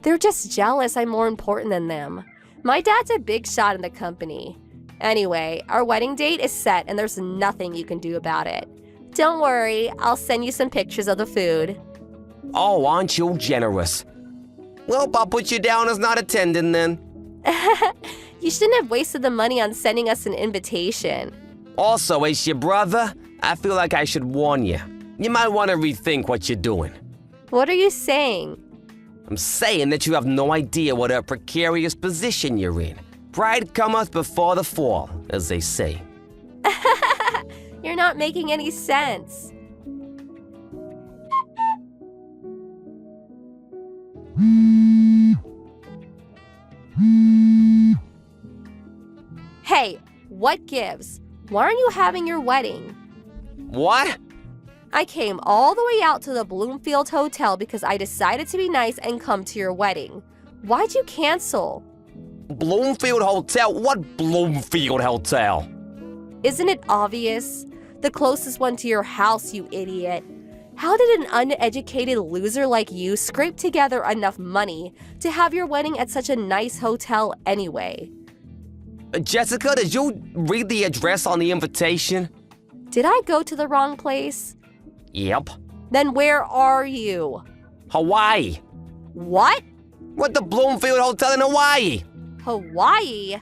They're just jealous I'm more important than them. My dad's a big shot in the company. Anyway, our wedding date is set and there's nothing you can do about it. Don't worry, I'll send you some pictures of the food. Oh, aren't you generous? Well, I'll put you down as not attending then. You shouldn't have wasted the money on sending us an invitation. Also, as your brother, I feel like I should warn you. You might want to rethink what you're doing. What are you saying? I'm saying that you have no idea what a precarious position you're in. Pride cometh before the fall, as they say. You're not making any sense. Hey, what gives? Why aren't you having your wedding? What? I came all the way out to the Bloomfield Hotel because I decided to be nice and come to your wedding. Why'd you cancel? Bloomfield Hotel? What Bloomfield Hotel? Isn't it obvious? The closest one to your house, you idiot. How did an uneducated loser like you scrape together enough money to have your wedding at such a nice hotel anyway? Jessica, did you read the address on the invitation? Did I go to the wrong place? Yep. Then where are you? Hawaii. What? We're at the Bloomfield Hotel in Hawaii. Hawaii?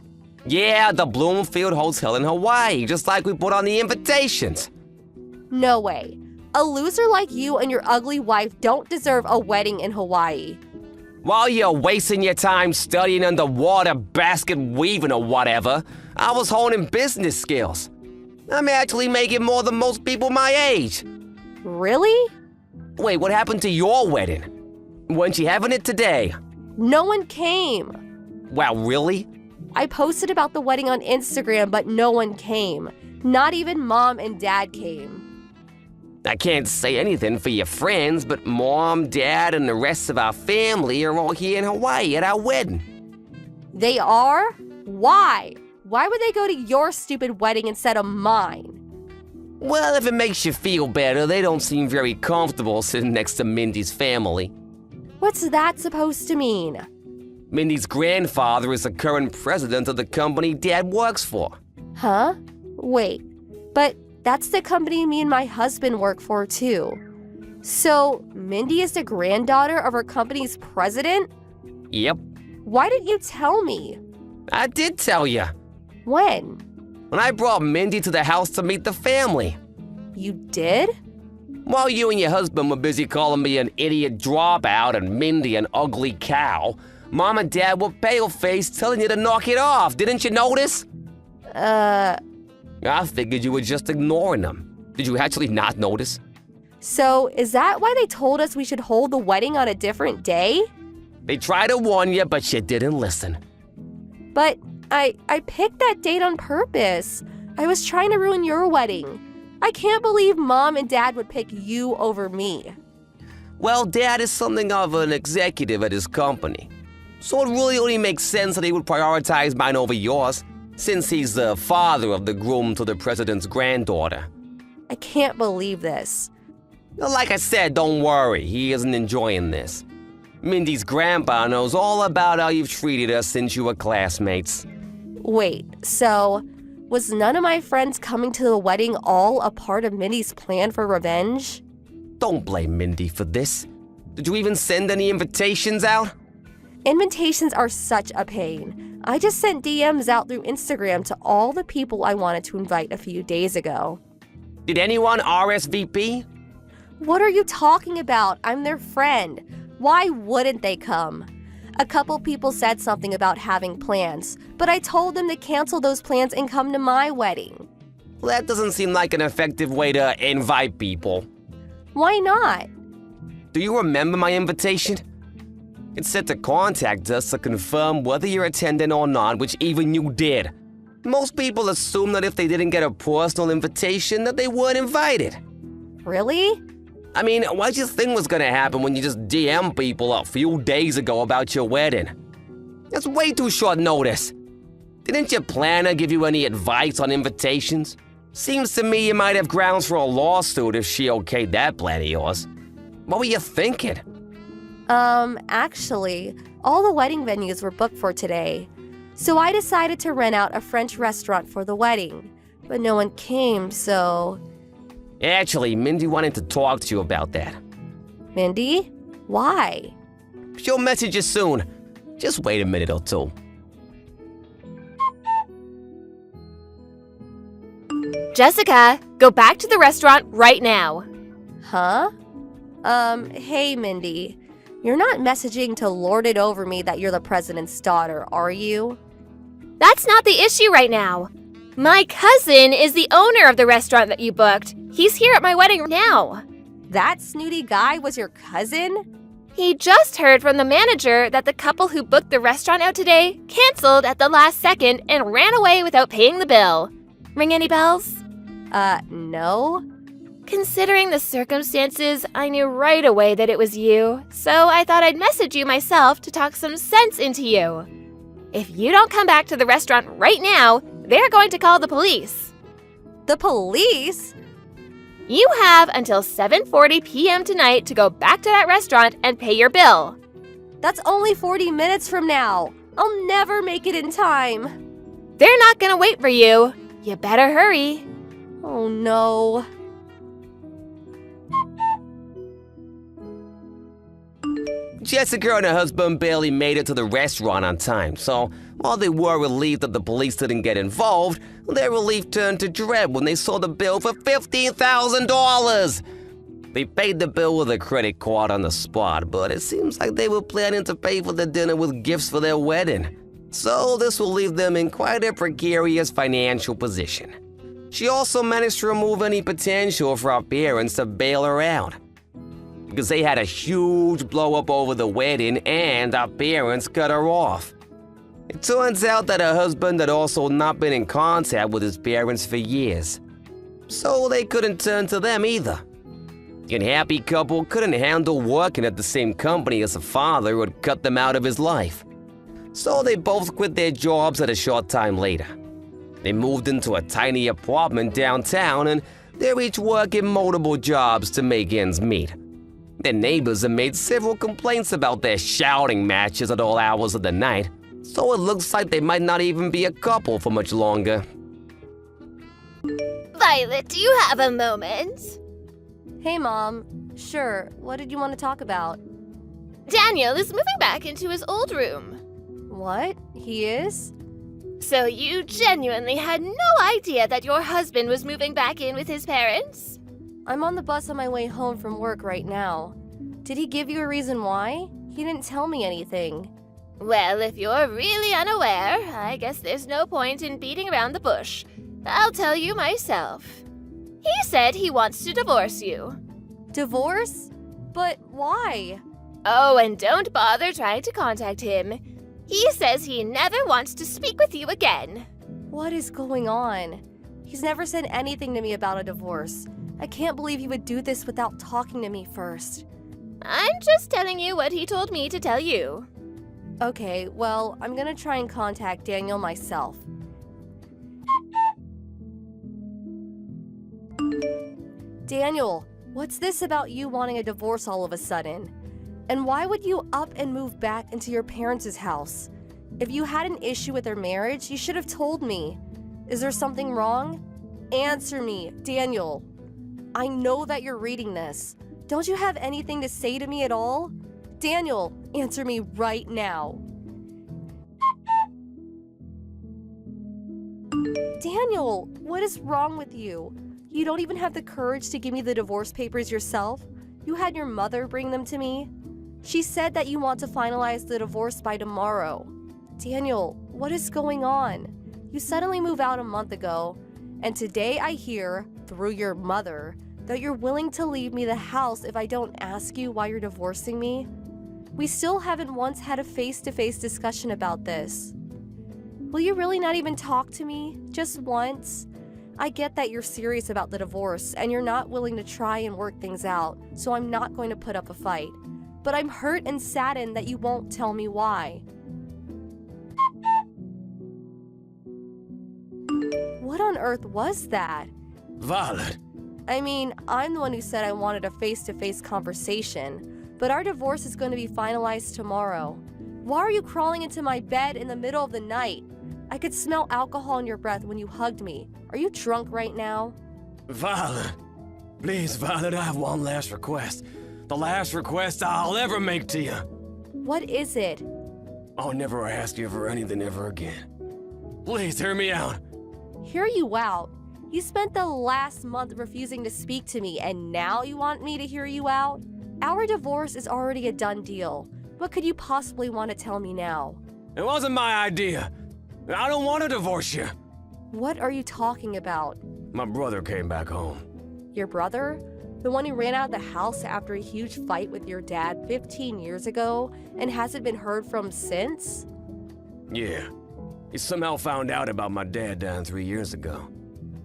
Yeah, the Bloomfield Hotel in Hawaii, just like we put on the invitations. No way. A loser like you and your ugly wife don't deserve a wedding in Hawaii. While you're wasting your time studying underwater basket weaving or whatever, I was honing business skills. I'm actually making more than most people my age. Really? Wait, what happened to your wedding? Weren't you having it today? No one came. Wow, really? I posted about the wedding on Instagram, but no one came. Not even Mom and Dad came. I can't say anything for your friends, but Mom, Dad, and the rest of our family are all here in Hawaii at our wedding. They are? Why? Why would they go to your stupid wedding instead of mine? Well, if it makes you feel better, they don't seem very comfortable sitting next to Mindy's family. What's that supposed to mean? Mindy's grandfather is the current president of the company Dad works for. Huh? Wait, but that's the company me and my husband work for too. So, Mindy is the granddaughter of our company's president? Yep, Why didn't you tell me? I did tell you. When? When I brought Mindy to the house to meet the family. You did? While you and your husband were busy calling me an idiot dropout and Mindy an ugly cow, Mom and Dad were pale-faced telling you to knock it off. Didn't you notice? I figured you were just ignoring them. Did you actually not notice? So, is that why they told us we should hold the wedding on a different day? They tried to warn you, but you didn't listen. But I picked that date on purpose. I was trying to ruin your wedding. I can't believe Mom and Dad would pick you over me. Well, Dad is something of an executive at his company. So it really only makes sense that he would prioritize mine over yours, since he's the father of the groom to the president's granddaughter. I can't believe this. Like I said, don't worry, he isn't enjoying this. Mindy's grandpa knows all about how you've treated us since you were classmates. Wait, so was none of my friends coming to the wedding all a part of Mindy's plan for revenge? Don't blame Mindy for this. Did you even send any invitations out? Invitations are such a pain. I just sent DMs out through Instagram to all the people I wanted to invite a few days ago. Did anyone RSVP? What are you talking about? I'm their friend. Why wouldn't they come? A couple people said something about having plans, but I told them to cancel those plans and come to my wedding. Well, that doesn't seem like an effective way to invite people. Why not? Do you remember my invitation? It said to contact us to confirm whether you're attending or not, which even you did. Most people assume that if they didn't get a personal invitation, that they weren't invited. Really? I mean, what did you think was gonna happen when you just DM people a few days ago about your wedding? That's way too short notice. Didn't your planner give you any advice on invitations? Seems to me you might have grounds for a lawsuit if she okayed that plan of yours. What were you thinking? Actually, all the wedding venues were booked for today. So I decided to rent out a French restaurant for the wedding. But no one came, so... Actually, Mindy wanted to talk to you about that. Mindy? Why? She'll message you soon. Just wait a minute or two. Jessica, go back to the restaurant right now. Huh? Hey, Mindy. You're not messaging to lord it over me that you're the president's daughter, are you? That's not the issue right now. My cousin is the owner of the restaurant that you booked. He's here at my wedding now. That snooty guy was your cousin? He just heard from the manager that the couple who booked the restaurant out today canceled at the last second and ran away without paying the bill. Ring any bells? No. Considering the circumstances, I knew right away that it was you, so I thought I'd message you myself to talk some sense into you. If you don't come back to the restaurant right now, they're going to call the police. The police? You have until 7:40 p.m. tonight to go back to that restaurant and pay your bill. That's only 40 minutes from now. I'll never make it in time. They're not gonna wait for you. You better hurry. Oh no. Jessica and her husband barely made it to the restaurant on time, so while they were relieved that the police didn't get involved, their relief turned to dread when they saw the bill for $15,000. They paid the bill with a credit card on the spot, but it seems like they were planning to pay for the dinner with gifts for their wedding. So this will leave them in quite a precarious financial position. She also managed to remove any potential for our parents to bail her out, because they had a huge blow-up over the wedding and our parents cut her off. It turns out that her husband had also not been in contact with his parents for years, so they couldn't turn to them either. An happy couple couldn't handle working at the same company as a father who had cut them out of his life, so they both quit their jobs at a short time later. They moved into a tiny apartment downtown, and they're each working multiple jobs to make ends meet. Their neighbors have made several complaints about their shouting matches at all hours of the night, so it looks like they might not even be a couple for much longer. Violet, do you have a moment? Hey, Mom. Sure, what did you want to talk about? Daniel is moving back into his old room. What? He is? So you genuinely had no idea that your husband was moving back in with his parents? I'm on the bus on my way home from work right now. Did he give you a reason why? He didn't tell me anything. Well, if you're really unaware, I guess there's no point in beating around the bush. I'll tell you myself. He said he wants to divorce you. Divorce? But why? Oh, and don't bother trying to contact him. He says he never wants to speak with you again. What is going on? He's never said anything to me about a divorce. I can't believe he would do this without talking to me first. I'm just telling you what he told me to tell you. Okay, well, I'm gonna try and contact Daniel myself. Daniel, what's this about you wanting a divorce all of a sudden? And why would you up and move back into your parents' house? If you had an issue with their marriage, you should have told me. Is there something wrong? Answer me, Daniel. I know that you're reading this. Don't you have anything to say to me at all? Daniel, answer me right now. Daniel, what is wrong with you? You don't even have the courage to give me the divorce papers yourself? You had your mother bring them to me? She said that you want to finalize the divorce by tomorrow. Daniel, what is going on? You suddenly moved out a month ago, and today I hear, through your mother, that you're willing to leave me the house if I don't ask you why you're divorcing me? We still haven't once had a face-to-face discussion about this. Will you really not even talk to me? Just once? I get that you're serious about the divorce and you're not willing to try and work things out, so I'm not going to put up a fight. But I'm hurt and saddened that you won't tell me why. What on earth was that? Violet. I mean, I'm the one who said I wanted a face-to-face conversation, but our divorce is going to be finalized tomorrow. Why are you crawling into my bed in the middle of the night? I could smell alcohol in your breath when you hugged me. Are you drunk right now? Violet. Please, Violet, I have one last request. The last request I'll ever make to you. What is it? I'll never ask you for anything ever again. Please, hear me out. Hear you out? You spent the last month refusing to speak to me, and now you want me to hear you out? Our divorce is already a done deal. What could you possibly want to tell me now? It wasn't my idea. I don't want to divorce you. What are you talking about? My brother came back home. Your brother? The one who ran out of the house after a huge fight with your dad 15 years ago and hasn't been heard from since? Yeah. He somehow found out about my dad dying 3 years ago.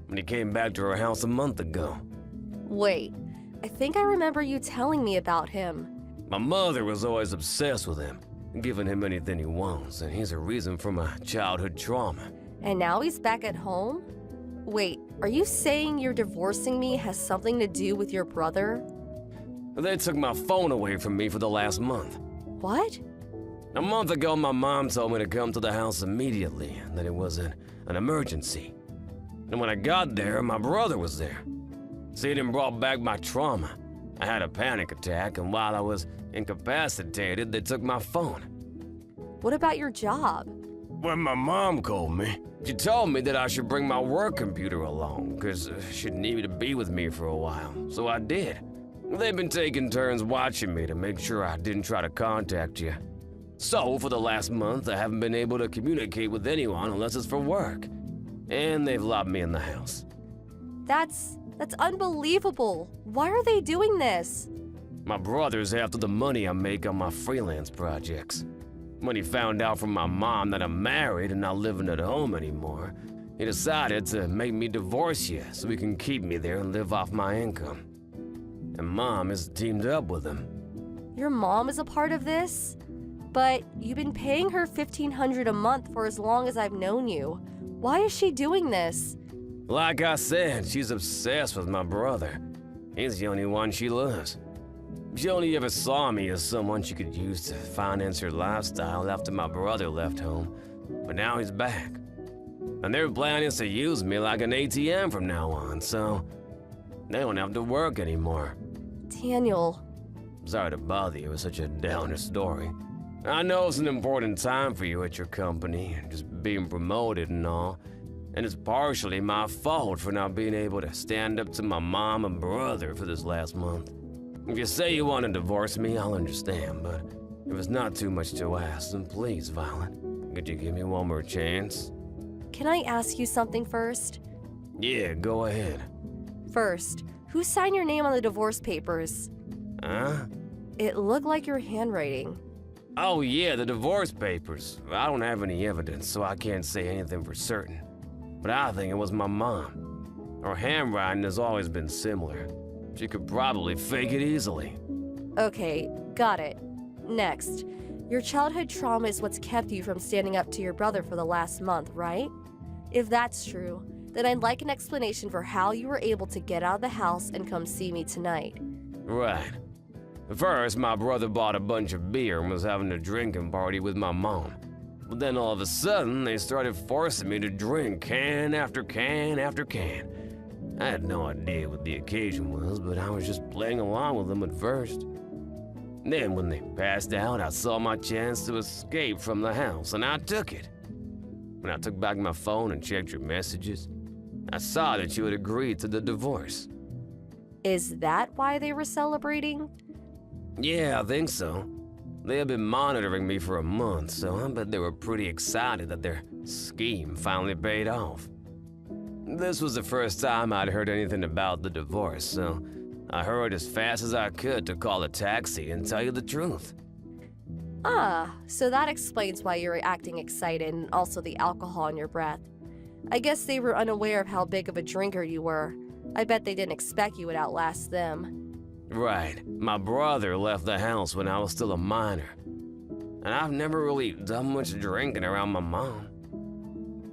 When he came back to our house a month ago. Wait, I think I remember you telling me about him. My mother was always obsessed with him, giving him anything he wants, and he's a reason for my childhood trauma. And now he's back at home? Wait, are you saying you're divorcing me has something to do with your brother? They took my phone away from me for the last month. What? A month ago, my mom told me to come to the house immediately, that it was an emergency. And when I got there, my brother was there. See, it brought back my trauma. I had a panic attack, and while I was incapacitated, they took my phone. What about your job? When my mom called me, she told me that I should bring my work computer along, because she needed to be with me for a while, so I did. They've been taking turns watching me to make sure I didn't try to contact you. So, for the last month, I haven't been able to communicate with anyone unless it's for work. And they've locked me in the house. That's unbelievable. Why are they doing this? My brother's after the money I make on my freelance projects. When he found out from my mom that I'm married and not living at home anymore, he decided to make me divorce you so he can keep me there and live off my income. And Mom has teamed up with him. Your mom is a part of this? But you've been paying her $1,500 a month for as long as I've known you. Why is she doing this? Like I said, she's obsessed with my brother. He's the only one she loves. She only ever saw me as someone she could use to finance her lifestyle after my brother left home. But now he's back. And their plan is to use me like an ATM from now on, so they don't have to work anymore. Daniel. Sorry to bother you with such a downer story. I know it's an important time for you at your company, just being promoted and all. And it's partially my fault for not being able to stand up to my mom and brother for this last month. If you say you want to divorce me, I'll understand, but if it's not too much to ask, then please, Violet, could you give me one more chance? Can I ask you something first? Yeah, go ahead. First, who signed your name on the divorce papers? Huh? It looked like your handwriting. Oh yeah, the divorce papers. I don't have any evidence, so I can't say anything for certain. But I think it was my mom. Her handwriting has always been similar. She could probably fake it easily. Okay, got it. Next, your childhood trauma is what's kept you from standing up to your brother for the last month, right? If that's true, then I'd like an explanation for how you were able to get out of the house and come see me tonight. Right. First, my brother bought a bunch of beer and was having a drinking party with my mom. But then all of a sudden, they started forcing me to drink can after can after can. I had no idea what the occasion was, but I was just playing along with them at first. Then when they passed out, I saw my chance to escape from the house, and I took it. When I took back my phone and checked your messages, I saw that you had agreed to the divorce. Is that why they were celebrating? Yeah, I think so. They had been monitoring me for a month, so I bet they were pretty excited that their scheme finally paid off. This was the first time I'd heard anything about the divorce, so I hurried as fast as I could to call a taxi and tell you the truth. Ah, so that explains why you were acting excited and also the alcohol in your breath. I guess they were unaware of how big of a drinker you were. I bet they didn't expect you would outlast them. Right. My brother left the house when I was still a minor. And I've never really done much drinking around my mom.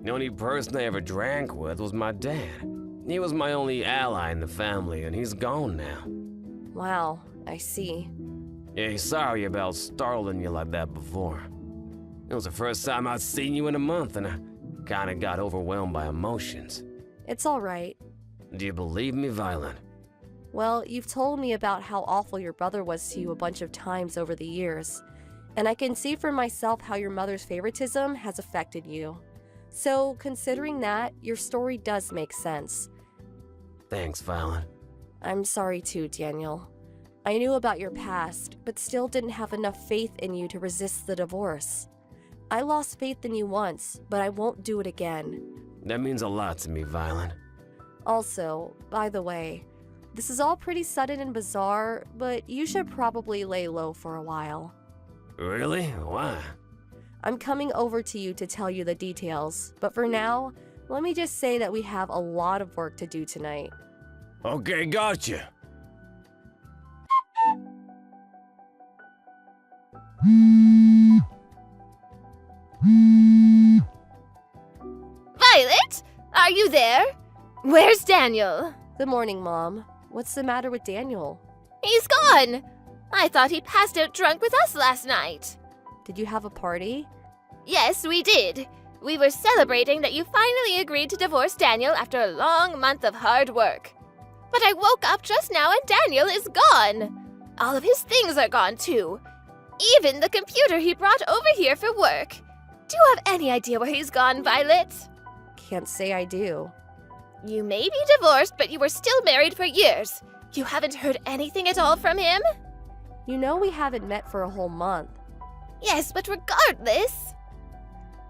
The only person I ever drank with was my dad. He was my only ally in the family, and he's gone now. Wow, I see. Yeah, sorry about startling you like that before. It was the first time I'd seen you in a month, and I kinda got overwhelmed by emotions. It's all right. Do you believe me, Violet? Well, you've told me about how awful your brother was to you a bunch of times over the years, and I can see for myself how your mother's favoritism has affected you. So, considering that, your story does make sense. Thanks, Violet. I'm sorry too, Daniel. I knew about your past, but still didn't have enough faith in you to resist the divorce. I lost faith in you once, but I won't do it again. That means a lot to me, Violet. Also, by the way, this is all pretty sudden and bizarre, but you should probably lay low for a while. Really? Why? I'm coming over to you to tell you the details, but for now, let me just say that we have a lot of work to do tonight. Okay, gotcha. Violet? Are you there? Where's Daniel? Good morning, Mom. What's the matter with Daniel? He's gone! I thought he passed out drunk with us last night. Did you have a party? Yes, we did. We were celebrating that you finally agreed to divorce Daniel after a long month of hard work. But I woke up just now and Daniel is gone. All of his things are gone too. Even the computer he brought over here for work. Do you have any idea where he's gone, Violet? Can't say I do. You may be divorced, but you were still married for years. You haven't heard anything at all from him? You know we haven't met for a whole month. Yes, but regardless.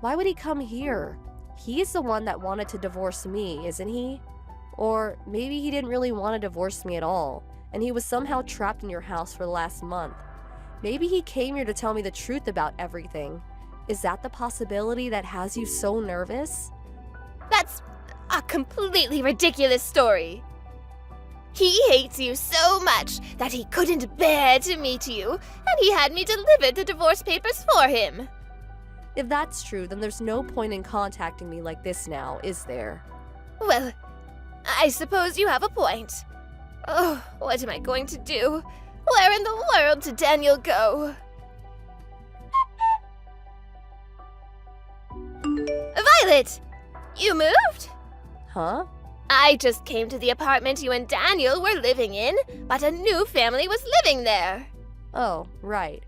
Why would he come here? He's the one that wanted to divorce me, isn't he? Or maybe he didn't really want to divorce me at all, and he was somehow trapped in your house for the last month. Maybe he came here to tell me the truth about everything. Is that the possibility that has you so nervous? That's a completely ridiculous story. He hates you so much that he couldn't bear to meet you, and he had me deliver the divorce papers for him. If that's true, then there's no point in contacting me like this now, is there? Well, I suppose you have a point. Oh, what am I going to do? Where in the world did Daniel go? Violet! You moved? Huh? I just came to the apartment you and Daniel were living in, but a new family was living there. Oh, right.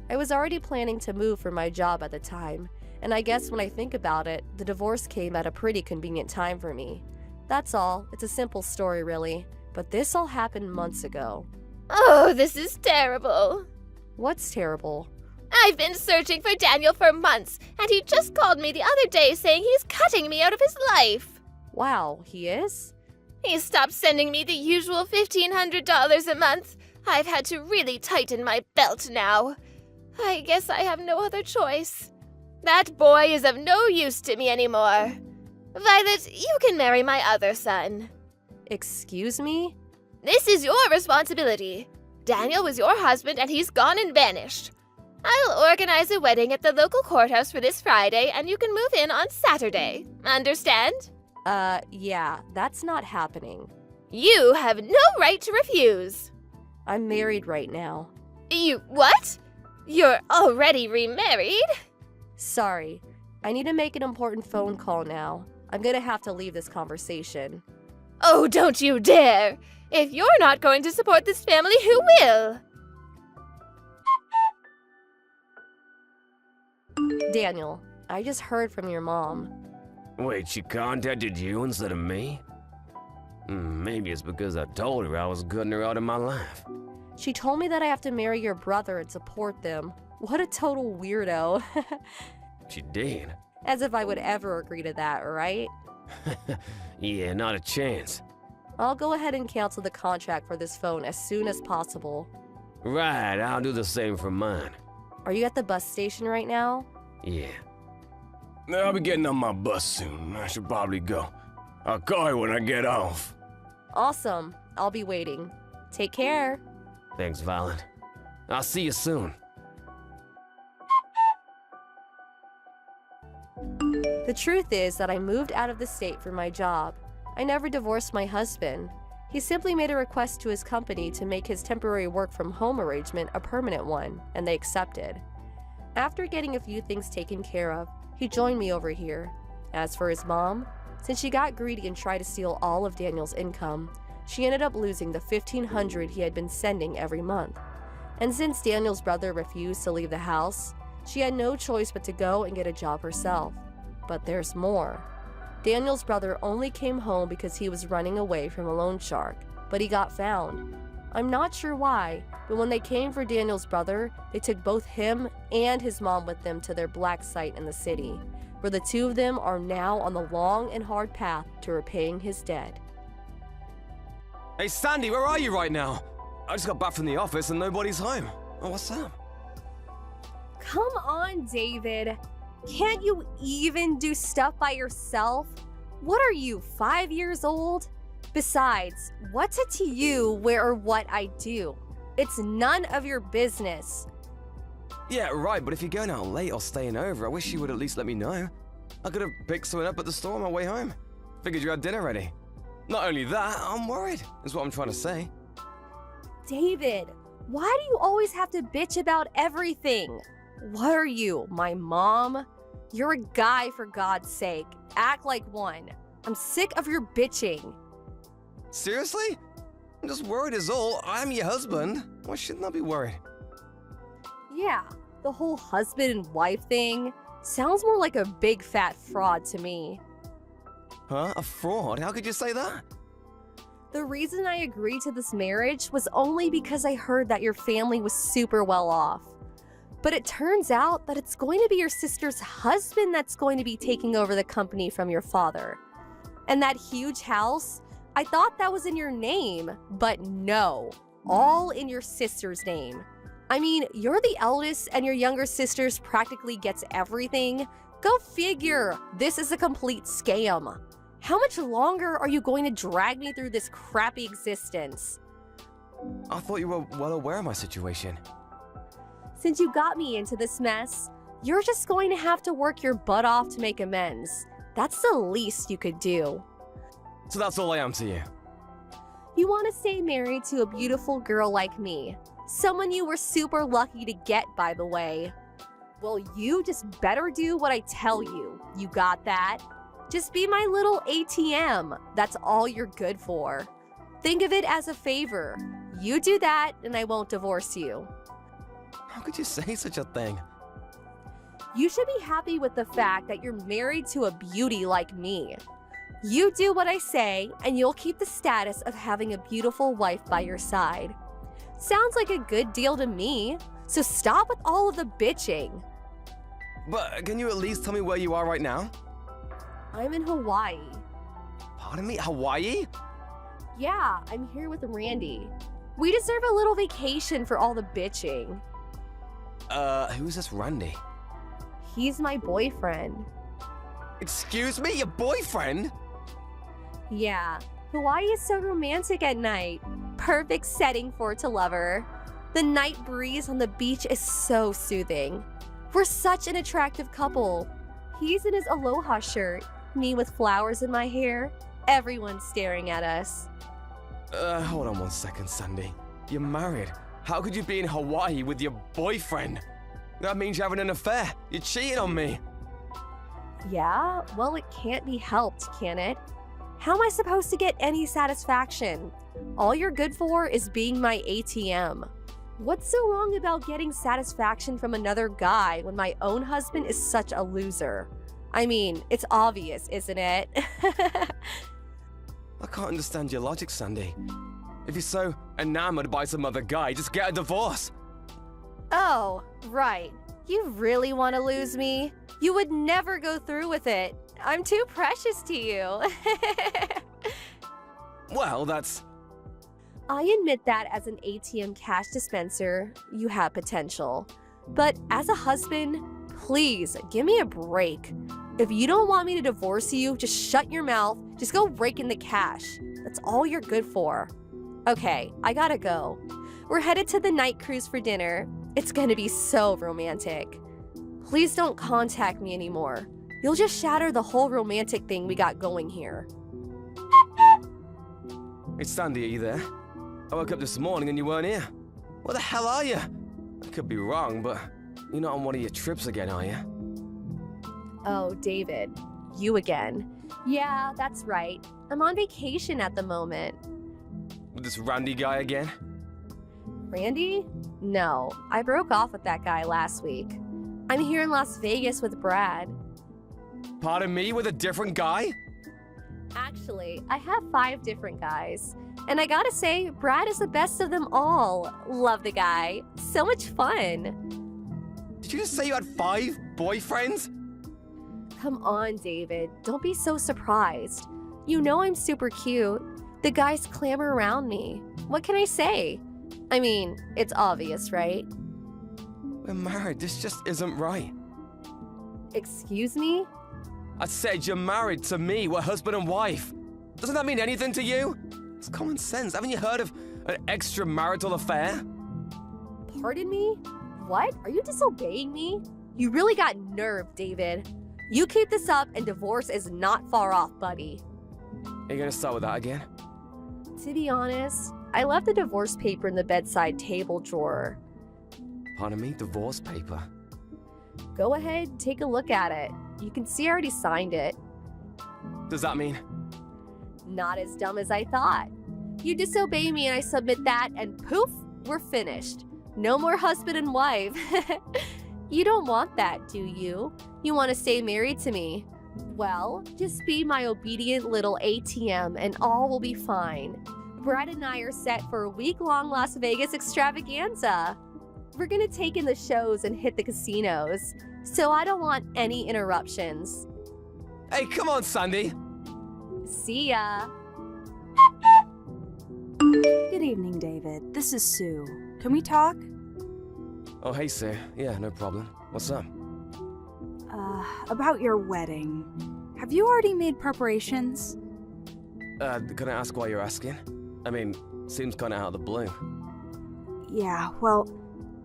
I was already planning to move for my job at the time, and I guess when I think about it, the divorce came at a pretty convenient time for me. That's all. It's a simple story, really. But this all happened months ago. Oh, this is terrible. What's terrible? I've been searching for Daniel for months, and he just called me the other day saying he's cutting me out of his life. Wow, he is? He stopped sending me the usual $1,500 a month. I've had to really tighten my belt now. I guess I have no other choice. That boy is of no use to me anymore. Violet, you can marry my other son. Excuse me? This is your responsibility. Daniel was your husband and he's gone and vanished. I'll organize a wedding at the local courthouse for this Friday and you can move in on Saturday. Understand? Yeah, that's not happening. You have no right to refuse. I'm married right now. You what? You're already remarried? Sorry, I need to make an important phone call now. I'm gonna have to leave this conversation. Oh, don't you dare! If you're not going to support this family, who will? Daniel, I just heard from your mom. Wait, she contacted you instead of me? Maybe it's because I told her I was cutting her out of my life. She told me that I have to marry your brother and support them. What a total weirdo. She did. As if I would ever agree to that, right? Yeah, not a chance. I'll go ahead and cancel the contract for this phone as soon as possible. Right, I'll do the same for mine. Are you at the bus station right now? Yeah. I'll be getting on my bus soon. I should probably go. I'll call you when I get off. Awesome. I'll be waiting. Take care. Thanks, Violet. I'll see you soon. The truth is that I moved out of the state for my job. I never divorced my husband. He simply made a request to his company to make his temporary work from home arrangement a permanent one, and they accepted. After getting a few things taken care of, he joined me over here. As for his mom, since she got greedy and tried to steal all of Daniel's income, she ended up losing the $1,500 he had been sending every month. And since Daniel's brother refused to leave the house, she had no choice but to go and get a job herself. But there's more. Daniel's brother only came home because he was running away from a loan shark, but he got found. I'm not sure why, but when they came for Daniel's brother, they took both him and his mom with them to their black site in the city, where the two of them are now on the long and hard path to repaying his debt. Hey, Sandy, where are you right now? I just got back from the office and nobody's home. Oh, what's up? Come on, David. Can't you even do stuff by yourself? What are you, 5 years old? Besides, what's it to you where or what I do? It's none of your business. Yeah, right, but if you're going out late or staying over, I wish you would at least let me know. I could have picked something up at the store on my way home. Figured you had dinner ready. Not only that, I'm worried, is what I'm trying to say. David, why do you always have to bitch about everything? What are you, my mom? You're a guy, for God's sake. Act like one. I'm sick of your bitching. Seriously? I'm just worried is all. I'm your husband. Why shouldn't I be worried? Yeah, the whole husband and wife thing sounds more like a big fat fraud to me. Huh? A fraud? How could you say that? The reason I agreed to this marriage was only because I heard that your family was super well off. But it turns out that it's going to be your sister's husband that's going to be taking over the company from your father. And that huge house, I thought that was in your name, but no, all in your sister's name. I mean, you're the eldest and your younger sister's practically gets everything. Go figure, this is a complete scam. How much longer are you going to drag me through this crappy existence? I thought you were well aware of my situation. Since you got me into this mess, you're just going to have to work your butt off to make amends. That's the least you could do. So that's all I am to you. You want to stay married to a beautiful girl like me. Someone you were super lucky to get, by the way. Well, you just better do what I tell you. You got that? Just be my little ATM. That's all you're good for. Think of it as a favor. You do that, and I won't divorce you. How could you say such a thing? You should be happy with the fact that you're married to a beauty like me. You do what I say, and you'll keep the status of having a beautiful wife by your side. Sounds like a good deal to me, so stop with all of the bitching. But can you at least tell me where you are right now? I'm in Hawaii. Pardon me? Hawaii? Yeah, I'm here with Randy. We deserve a little vacation for all the bitching. Who's this Randy? He's my boyfriend. Excuse me? Your boyfriend? Yeah, Hawaii is so romantic at night. Perfect setting for a lover. The night breeze on the beach is so soothing. We're such an attractive couple. He's in his aloha shirt, me with flowers in my hair. Everyone's staring at us. Hold on one second, Sandy. You're married. How could you be in Hawaii with your boyfriend? That means you're having an affair. You're cheating on me. Yeah, well, it can't be helped, can it? How am I supposed to get any satisfaction? All you're good for is being my ATM. What's so wrong about getting satisfaction from another guy when my own husband is such a loser? I mean, it's obvious, isn't it? I can't understand your logic, Sandy. If you're so enamored by some other guy, just get a divorce. Oh, right. You really want to lose me? You would never go through with it. I'm too precious to you. Well, that's... I admit that as an ATM cash dispenser, you have potential. But as a husband, please give me a break. If you don't want me to divorce you, just shut your mouth. Just go rake in the cash. That's all you're good for. Okay, I gotta go. We're headed to the night cruise for dinner. It's gonna be so romantic. Please don't contact me anymore. You'll just shatter the whole romantic thing we got going here. Hey, Sandy, are you there? I woke up this morning and you weren't here. Where the hell are you? I could be wrong, but you're not on one of your trips again, are you? Oh, David, you again. Yeah, that's right. I'm on vacation at the moment. With this Randy guy again? Randy? No, I broke off with that guy last week. I'm here in Las Vegas with Brad. Pardon me, with a different guy? Actually, I have 5 different guys. And I gotta say, Brad is the best of them all. Love the guy. So much fun. Did you just say you had 5 boyfriends? Come on, David. Don't be so surprised. You know I'm super cute. The guys clamor around me. What can I say? I mean, it's obvious, right? We're married. This just isn't right. Excuse me? I said you're married to me. We're husband and wife. Doesn't that mean anything to you? It's common sense. Haven't you heard of an extramarital affair? Pardon me? What? Are you disobeying me? You really got nerve, David. You keep this up and divorce is not far off, buddy. you gonna start with that again? To be honest, I left the divorce paper in the bedside table drawer. Pardon me? Divorce paper? Go ahead, take a look at it. You can see I already signed it. Does that mean? Not as dumb as I thought. You disobey me and I submit that, and poof, we're finished. No more husband and wife. You don't want that, do you? You want to stay married to me? Well, just be my obedient little ATM and all will be fine. Brad and I are set for a week-long Las Vegas extravaganza. We're gonna take in the shows and hit the casinos, so I don't want any interruptions. Hey, come on, Sandy! See ya. Good evening, David. This is Sue. Can we talk? Oh, hey, Sue. Yeah, no problem. What's up? About your wedding. Have you already made preparations? Can I ask why you're asking? I mean, seems kinda out of the blue. Yeah, well,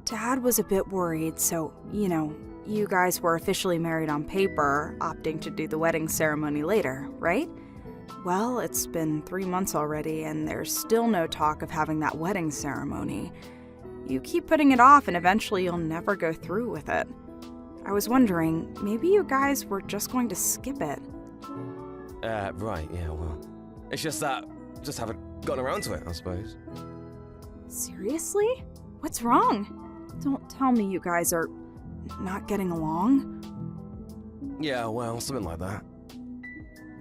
Dad was a bit worried, so, you guys were officially married on paper, opting to do the wedding ceremony later, right? Well, it's been 3 months already, and there's still no talk of having that wedding ceremony. You keep putting it off, and eventually you'll never go through with it. I was wondering, maybe you guys were just going to skip it. Right, yeah, well. It's just that, just haven't gotten around to it, I suppose. Seriously? What's wrong? Don't tell me you guys are not getting along. Yeah, well, something like that.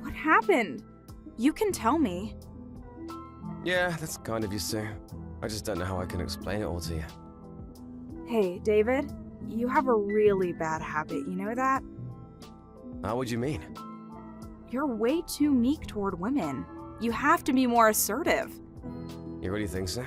What happened? You can tell me. Yeah, that's kind of you, Sue. I just don't know how I can explain it all to you. Hey, David, you have a really bad habit, you know that? How would you mean? You're way too meek toward women. You have to be more assertive. You really think so?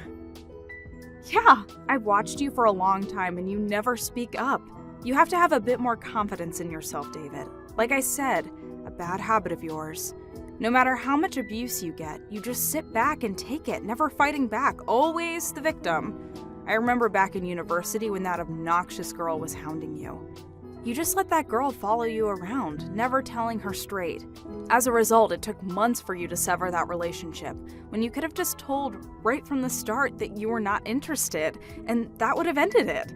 Yeah, I've watched you for a long time and you never speak up. You have to have a bit more confidence in yourself, David. Like I said, a bad habit of yours. No matter how much abuse you get, you just sit back and take it, never fighting back, always the victim. I remember back in university when that obnoxious girl was hounding you. You just let that girl follow you around, never telling her straight. As a result, it took months for you to sever that relationship, when you could have just told right from the start that you were not interested, and that would have ended it.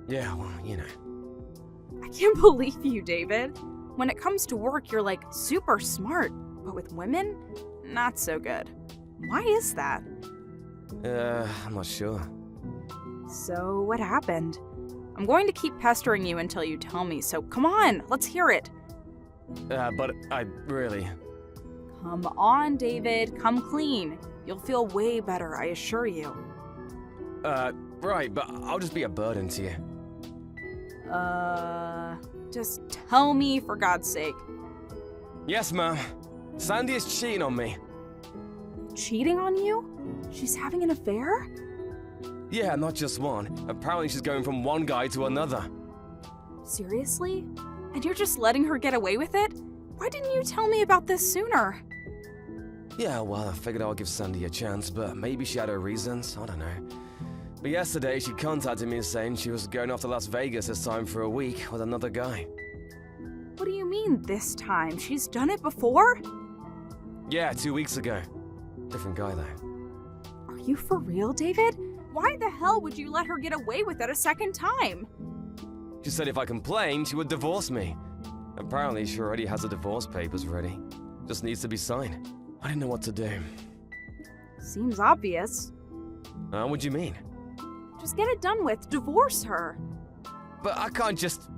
Yeah, well, you know. I can't believe you, David. When it comes to work, you're like super smart, but with women, not so good. Why is that? I'm not sure. So, what happened? I'm going to keep pestering you until you tell me, so come on, let's hear it. But I really... Come on, David, come clean. You'll feel way better, I assure you. Right, but I'll just be a burden to you. Just tell me for God's sake. Yes, ma'am. Sandy is cheating on me. Cheating on you? She's having an affair? Yeah, not just one. Apparently she's going from one guy to another. Seriously? And you're just letting her get away with it? Why didn't you tell me about this sooner? Yeah, well, I figured I'll give Sandy a chance, but maybe she had her reasons, I don't know. But yesterday, she contacted me saying she was going off to Las Vegas this time for a week with another guy. What do you mean, this time? She's done it before? Yeah, 2 weeks ago. Different guy, though. Are you for real, David? Why the hell would you let her get away with it a second time? She said if I complained, she would divorce me. Apparently, she already has the divorce papers ready. Just needs to be signed. I didn't know what to do. Seems obvious. What do you mean? Just get it done with. Divorce her. But I can't just...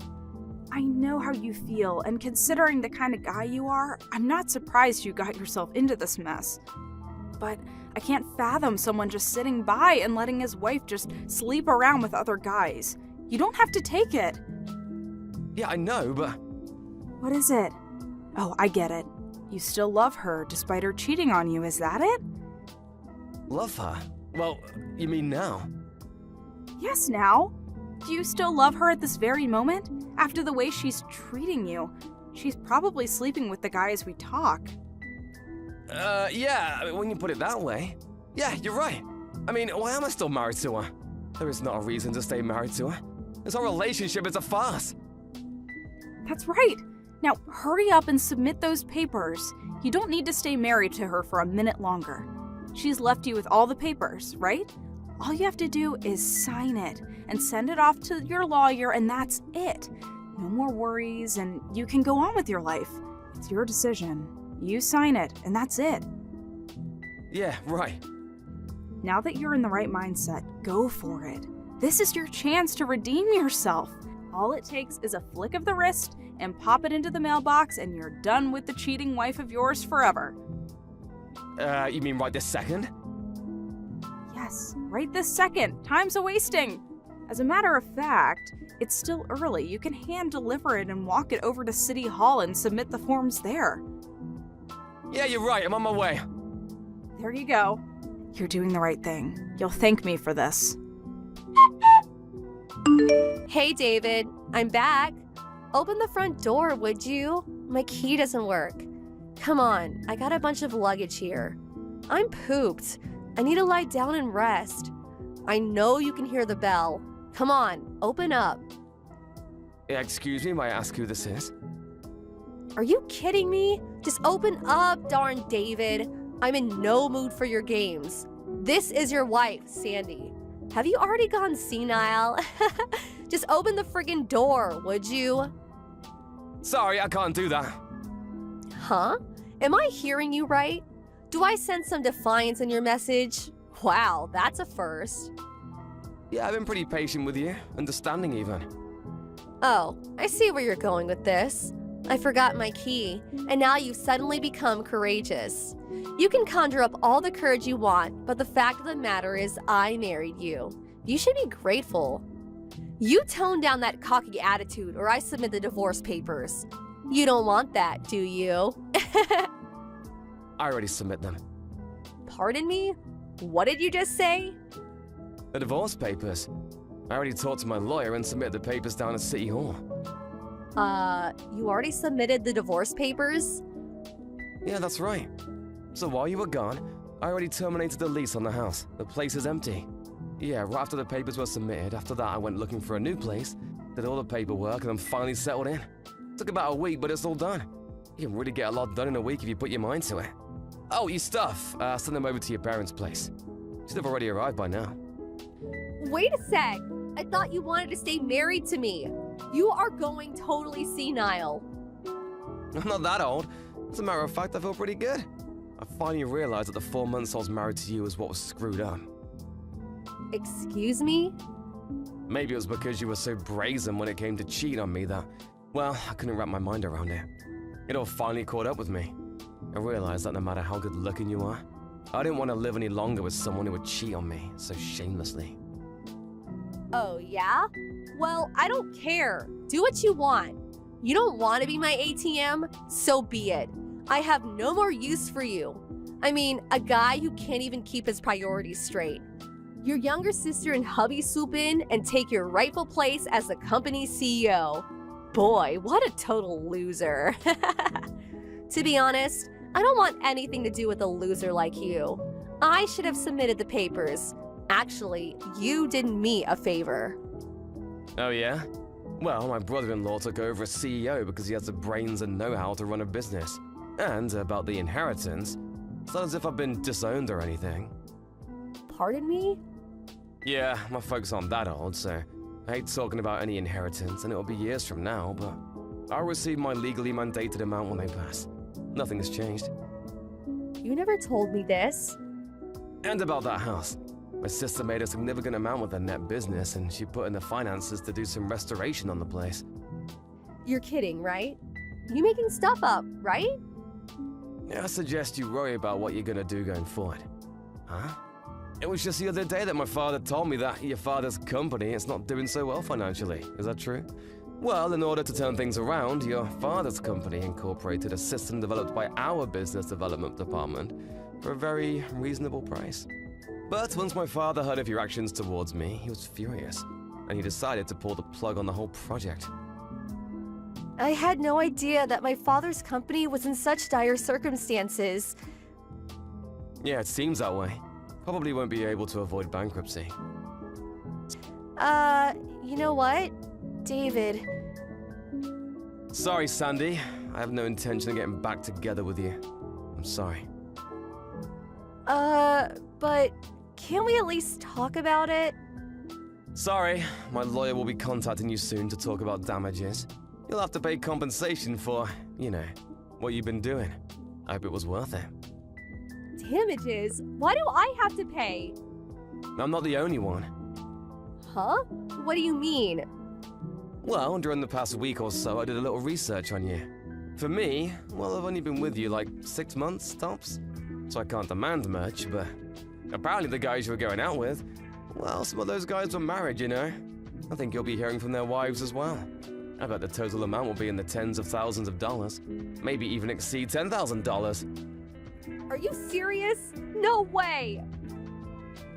I know how you feel, and considering the kind of guy you are, I'm not surprised you got yourself into this mess. But I can't fathom someone just sitting by and letting his wife just sleep around with other guys. You don't have to take it. Yeah, I know, but... What is it? Oh, I get it. You still love her despite her cheating on you, is that it? Love her? Well, you mean now? Yes, now. Do you still love her at this very moment? After the way she's treating you, she's probably sleeping with the guy as we talk. Yeah, I mean, when you put it that way. Yeah, you're right. I mean, why am I still married to her? There is not a reason to stay married to her. This whole relationship is a farce. That's right. Now, hurry up and submit those papers. You don't need to stay married to her for a minute longer. She's left you with all the papers, right? All you have to do is sign it and send it off to your lawyer, and that's it. No more worries, and you can go on with your life. It's your decision. You sign it, and that's it. Yeah, right. Now that you're in the right mindset, go for it. This is your chance to redeem yourself. All it takes is a flick of the wrist and pop it into the mailbox, and you're done with the cheating wife of yours forever. You mean right this second? Yes, right this second. Time's a-wasting. As a matter of fact, it's still early. You can hand deliver it and walk it over to City Hall and submit the forms there. Yeah, you're right. I'm on my way. There you go. You're doing the right thing. You'll thank me for this. Hey, David, I'm back. Open the front door, would you? My key doesn't work. Come on, I got a bunch of luggage here. I'm pooped. I need to lie down and rest. I know you can hear the bell. Come on, open up. Yeah, excuse me, may I ask who this is? Are you kidding me? Just open up, darn David. I'm in no mood for your games. This is your wife, Sandy. Have you already gone senile? Just open the friggin' door, would you? Sorry, I can't do that. Huh? Am I hearing you right? Do I sense some defiance in your message? Wow, that's a first. Yeah, I've been pretty patient with you, understanding even. Oh, I see where you're going with this. I forgot my key, and now you've suddenly become courageous. You can conjure up all the courage you want, but the fact of the matter is I married you. You should be grateful. You tone down that cocky attitude or I submit the divorce papers. You don't want that, do you? I already submit them. Pardon me? What did you just say? The divorce papers. I already talked to my lawyer and submitted the papers down at City Hall. You already submitted the divorce papers? Yeah, that's right. So while you were gone, I already terminated the lease on the house. The place is empty. Yeah, right after the papers were submitted, after that I went looking for a new place, did all the paperwork, and I'm finally settled in. Took about a week, but it's all done. You can really get a lot done in a week if you put your mind to it. Oh, your stuff. Send them over to your parents' place. Should have already arrived by now. Wait a sec. I thought you wanted to stay married to me. You are going totally senile. I'm not that old. As a matter of fact, I feel pretty good. I finally realized that the 4 months I was married to you was what was screwed up. Excuse me? Maybe it was because you were so brazen when it came to cheat on me that, well, I couldn't wrap my mind around it. It all finally caught up with me. I realized that no matter how good looking you are, I didn't want to live any longer with someone who would cheat on me so shamelessly. Oh, yeah? Well, I don't care. Do what you want. You don't want to be my ATM? So be it. I have no more use for you. I mean, a guy who can't even keep his priorities straight. Your younger sister and hubby swoop in and take your rightful place as the company's CEO. Boy, what a total loser. To be honest, I don't want anything to do with a loser like you. I should have submitted the papers. Actually, you did me a favor. Oh yeah? Well, my brother-in-law took over as CEO because he has the brains and know-how to run a business. And about the inheritance, it's not as if I've been disowned or anything. Pardon me? Yeah, my folks aren't that old, so I hate talking about any inheritance, and it'll be years from now, but I'll receive my legally mandated amount when they pass. Nothing has changed. You never told me this. And about that house. My sister made a significant amount with her net business, and she put in the finances to do some restoration on the place. You're kidding, right? You making stuff up, right? Yeah, I suggest you worry about what you're gonna do going forward. Huh? It was just the other day that my father told me that your father's company is not doing so well financially. Is that true? Well, in order to turn things around, your father's company incorporated a system developed by our business development department for a very reasonable price. But once my father heard of your actions towards me, he was furious, and he decided to pull the plug on the whole project. I had no idea that my father's company was in such dire circumstances. Yeah, it seems that way. Probably won't be able to avoid bankruptcy. You know what? David. Sorry, Sandy. I have no intention of getting back together with you. I'm sorry. But can't we at least talk about it? Sorry, my lawyer will be contacting you soon to talk about damages. You'll have to pay compensation for, you know, what you've been doing. I hope it was worth it. Damages? Why do I have to pay? I'm not the only one. Huh? What do you mean? Well, during the past week or so, I did a little research on you. For me, well, I've only been with you like 6 months, tops, so I can't demand much, but apparently the guys you were going out with, well, some of those guys were married, you know. I think you'll be hearing from their wives as well. I bet the total amount will be in the tens of thousands of dollars, maybe even exceed $10,000. Are you serious? No way!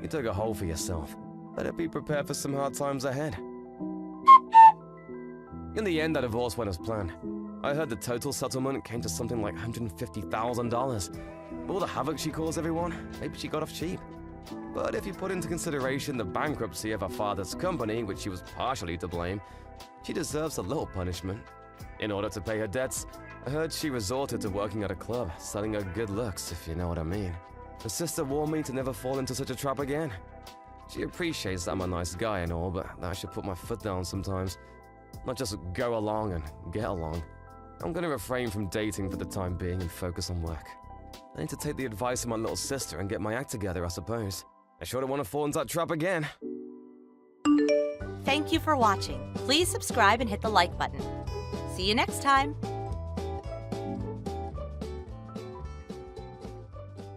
You dug a hole for yourself. Better be prepared for some hard times ahead. In the end, that divorce went as planned. I heard the total settlement came to something like $150,000. All the havoc she caused everyone, maybe she got off cheap. But if you put into consideration the bankruptcy of her father's company, which she was partially to blame, she deserves a little punishment. In order to pay her debts, I heard she resorted to working at a club, selling her good looks, if you know what I mean. Her sister warned me to never fall into such a trap again. She appreciates that I'm a nice guy and all, but that I should put my foot down sometimes. Not just go along and get along. I'm gonna refrain from dating for the time being and focus on work. I need to take the advice of my little sister and get my act together, I suppose. I sure don't want to fall into that trap again. Thank you for watching. Please subscribe and hit the like button. See you next time.